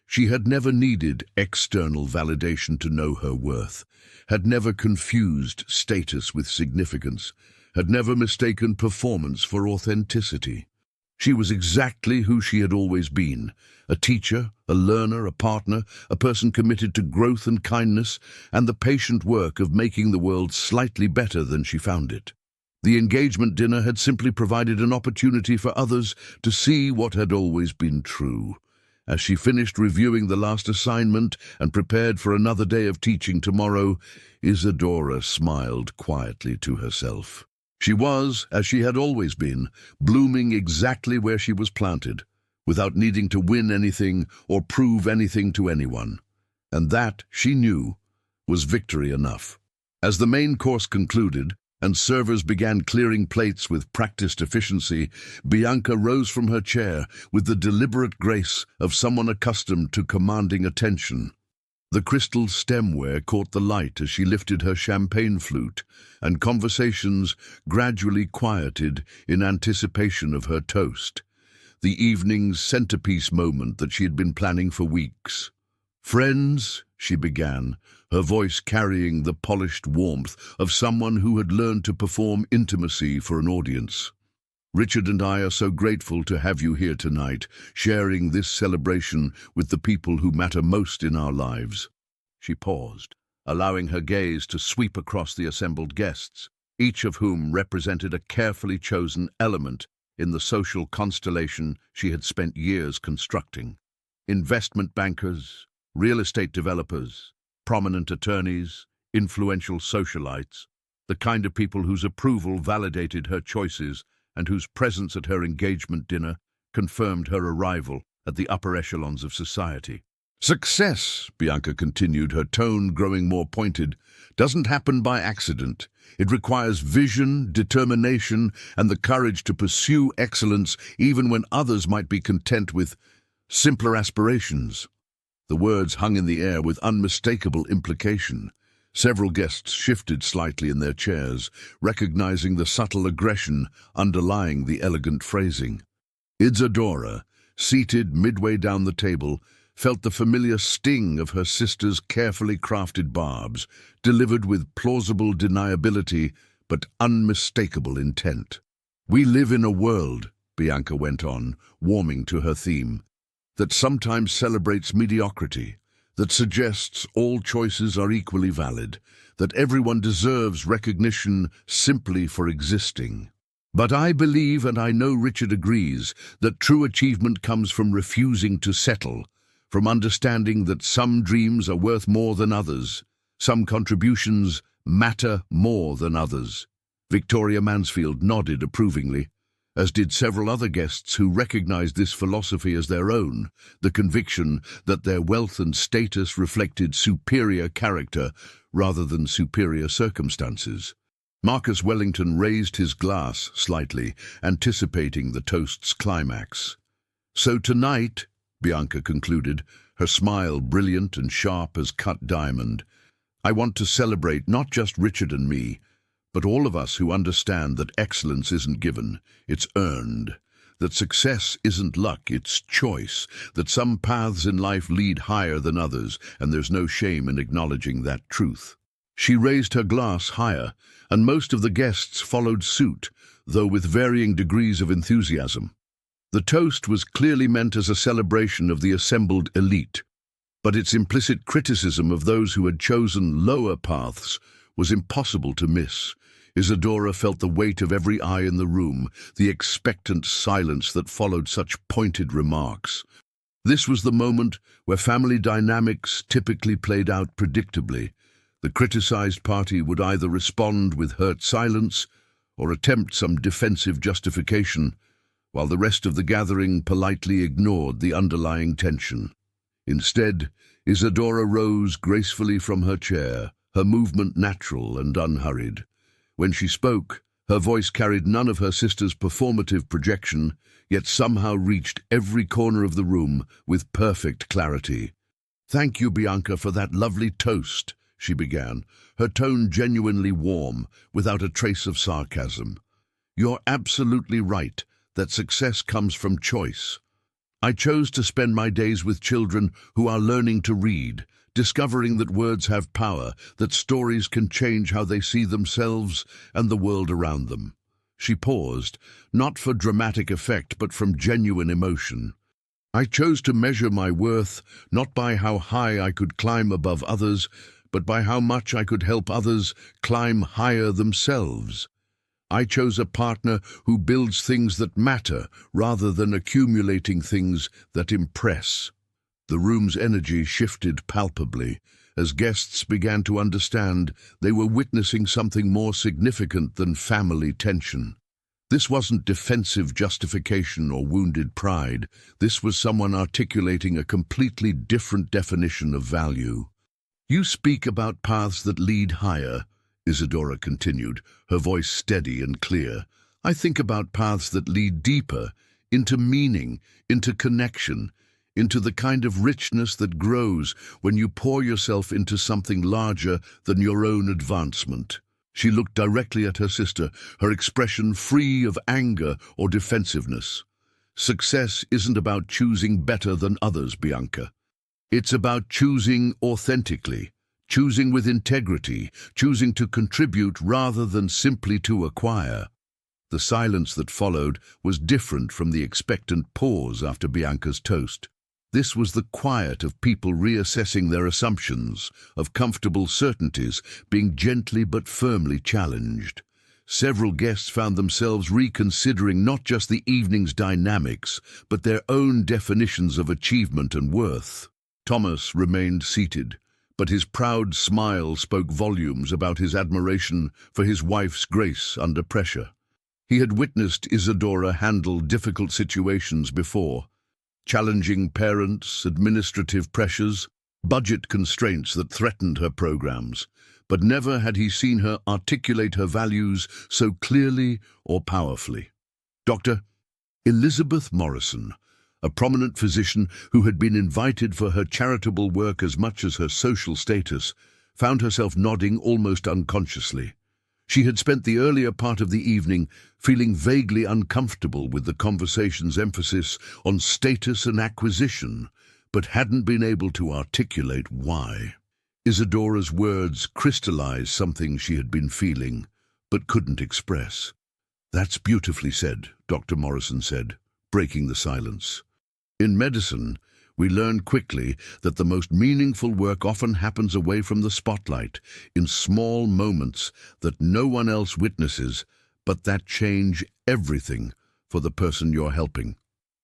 She had never needed external validation to know her worth, had never confused status with significance, had never mistaken performance for authenticity. She was exactly who she had always been, a teacher, a learner, a partner, a person committed to growth and kindness, and the patient work of making the world slightly better than she found it. The engagement dinner had simply provided an opportunity for others to see what had always been true. As she finished reviewing the last assignment and prepared for another day of teaching tomorrow, Isadora smiled quietly to herself. She was, as she had always been, blooming exactly where she was planted, without needing to win anything or prove anything to anyone. And that, she knew, was victory enough. As the main course concluded, and servers began clearing plates with practiced efficiency, Bianca rose from her chair with the deliberate grace of someone accustomed to commanding attention. The crystal stemware caught the light as she lifted her champagne flute, and conversations gradually quieted in anticipation of her toast, the evening's centerpiece moment that she had been planning for weeks. "Friends," she began, her voice carrying the polished warmth of someone who had learned to perform intimacy for an audience. "Richard and I are so grateful to have you here tonight, sharing this celebration with the people who matter most in our lives." She paused, allowing her gaze to sweep across the assembled guests, each of whom represented a carefully chosen element in the social constellation she had spent years constructing. Investment bankers, real estate developers, prominent attorneys, influential socialites, the kind of people whose approval validated her choices and whose presence at her engagement dinner confirmed her arrival at the upper echelons of society. "Success," Bianca continued, her tone growing more pointed, "doesn't happen by accident. It requires vision, determination, and the courage to pursue excellence even when others might be content with simpler aspirations." The words hung in the air with unmistakable implication. Several guests shifted slightly in their chairs, recognizing the subtle aggression underlying the elegant phrasing. Isadora, seated midway down the table, felt the familiar sting of her sister's carefully crafted barbs, delivered with plausible deniability but unmistakable intent. "We live in a world," Bianca went on, warming to her theme, "that sometimes celebrates mediocrity, that suggests all choices are equally valid, that everyone deserves recognition simply for existing. But I believe, and I know Richard agrees, that true achievement comes from refusing to settle, from understanding that some dreams are worth more than others, some contributions matter more than others." Victoria Mansfield nodded approvingly, as did several other guests who recognized this philosophy as their own, the conviction that their wealth and status reflected superior character rather than superior circumstances. Marcus Wellington raised his glass slightly, anticipating the toast's climax. "So tonight," Bianca concluded, her smile brilliant and sharp as cut diamond, "I want to celebrate not just Richard and me, but all of us who understand that excellence isn't given, it's earned, that success isn't luck, it's choice, that some paths in life lead higher than others, and there's no shame in acknowledging that truth." She raised her glass higher, and most of the guests followed suit, though with varying degrees of enthusiasm. The toast was clearly meant as a celebration of the assembled elite, but its implicit criticism of those who had chosen lower paths was impossible to miss. Isadora felt the weight of every eye in the room, the expectant silence that followed such pointed remarks. This was the moment where family dynamics typically played out predictably. The criticized party would either respond with hurt silence or attempt some defensive justification, while the rest of the gathering politely ignored the underlying tension. Instead, Isadora rose gracefully from her chair, her movement natural and unhurried. When she spoke, her voice carried none of her sister's performative projection, yet somehow reached every corner of the room with perfect clarity. "Thank you, Bianca, for that lovely toast," she began, her tone genuinely warm, without a trace of sarcasm. "You're absolutely right that success comes from choice. I chose to spend my days with children who are learning to read, discovering that words have power, that stories can change how they see themselves and the world around them." She paused, not for dramatic effect but from genuine emotion. "I chose to measure my worth not by how high I could climb above others, but by how much I could help others climb higher themselves. I chose a partner who builds things that matter rather than accumulating things that impress." The room's energy shifted palpably as guests began to understand they were witnessing something more significant than family tension. This wasn't defensive justification or wounded pride. This was someone articulating a completely different definition of value. "You speak about paths that lead higher," Isadora continued, her voice steady and clear. "I think about paths that lead deeper, into meaning, into connection, into the kind of richness that grows when you pour yourself into something larger than your own advancement." She looked directly at her sister, her expression free of anger or defensiveness. "Success isn't about choosing better than others, Bianca. It's about choosing authentically, choosing with integrity, choosing to contribute rather than simply to acquire." The silence that followed was different from the expectant pause after Bianca's toast. This was the quiet of people reassessing their assumptions, of comfortable certainties being gently but firmly challenged. Several guests found themselves reconsidering not just the evening's dynamics, but their own definitions of achievement and worth. Thomas remained seated, but his proud smile spoke volumes about his admiration for his wife's grace under pressure. He had witnessed Isadora handle difficult situations before, challenging parents, administrative pressures, budget constraints that threatened her programs, but never had he seen her articulate her values so clearly or powerfully. Dr. Elizabeth Morrison, a prominent physician who had been invited for her charitable work as much as her social status, found herself nodding almost unconsciously. She had spent the earlier part of the evening feeling vaguely uncomfortable with the conversation's emphasis on status and acquisition, but hadn't been able to articulate why. Isadora's words crystallized something she had been feeling, but couldn't express. "That's beautifully said," Dr. Morrison said, breaking the silence. "In medicine, we learn quickly that the most meaningful work often happens away from the spotlight, in small moments that no one else witnesses, but that change everything for the person you're helping."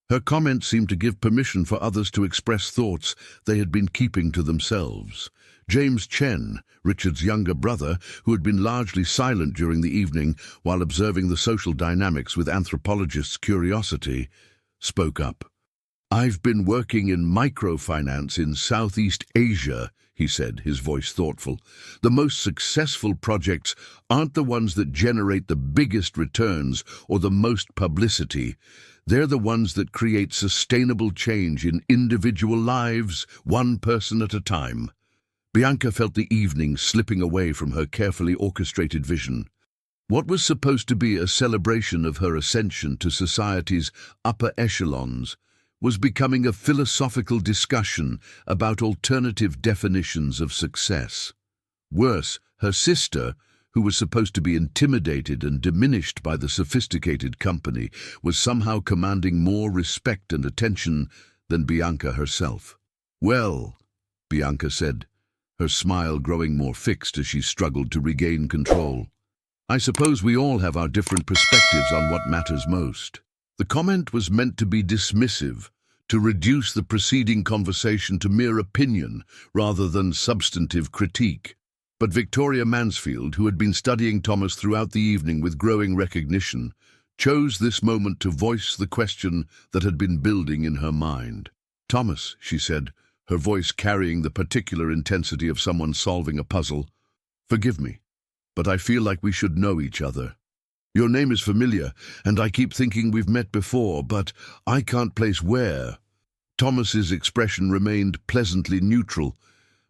Her comment seemed to give permission for others to express thoughts they had been keeping to themselves. James Chen, Richard's younger brother, who had been largely silent during the evening while observing the social dynamics with anthropologist's curiosity, spoke up. "I've been working in microfinance in Southeast Asia," he said, his voice thoughtful. "The most successful projects aren't the ones that generate the biggest returns or the most publicity. They're the ones that create sustainable change in individual lives, one person at a time." Bianca felt the evening slipping away from her carefully orchestrated vision. What was supposed to be a celebration of her ascension to society's upper echelons was becoming a philosophical discussion about alternative definitions of success. Worse, her sister, who was supposed to be intimidated and diminished by the sophisticated company, was somehow commanding more respect and attention than Bianca herself. "Well," Bianca said, her smile growing more fixed as she struggled to regain control, "I suppose we all have our different perspectives on what matters most." The comment was meant to be dismissive, to reduce the preceding conversation to mere opinion rather than substantive critique. But Victoria Mansfield, who had been studying Thomas throughout the evening with growing recognition, chose this moment to voice the question that had been building in her mind. "Thomas," she said, her voice carrying the particular intensity of someone solving a puzzle, "forgive me, but I feel like we should know each other. Your name is familiar, and I keep thinking we've met before, but I can't place where." Thomas's expression remained pleasantly neutral,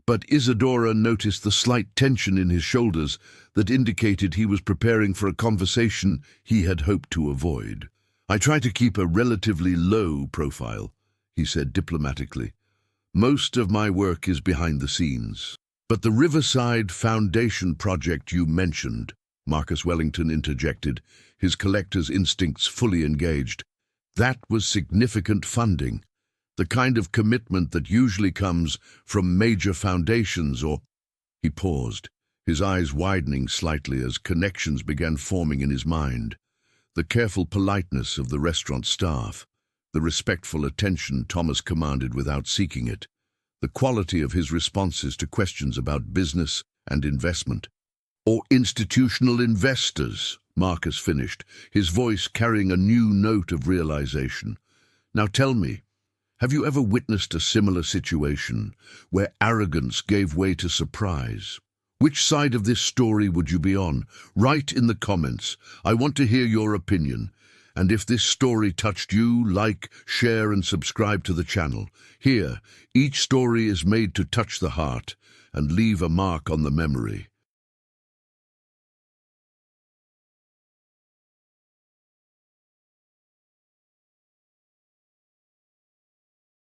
But Isadora noticed the slight tension in his shoulders that indicated he was preparing for a conversation he had hoped to avoid. "I try to keep a relatively low profile," he said diplomatically. "Most of my work is behind the scenes." "But the Riverside Foundation project you mentioned," Marcus Wellington interjected, his collector's instincts fully engaged. "That was significant funding. The kind of commitment that usually comes from major foundations or—" He paused, his eyes widening slightly as connections began forming in his mind. The careful politeness of the restaurant staff, the respectful attention Thomas commanded without seeking it, the quality of his responses to questions about business and investment. "Or institutional investors," Marcus finished, his voice carrying a new note of realization. "Now tell me, have you ever witnessed a similar situation where arrogance gave way to surprise? Which side of this story would you be on? Write in the comments. I want to hear your opinion. And if this story touched you, like, share and subscribe to the channel. Here, each story is made to touch the heart and leave a mark on the memory.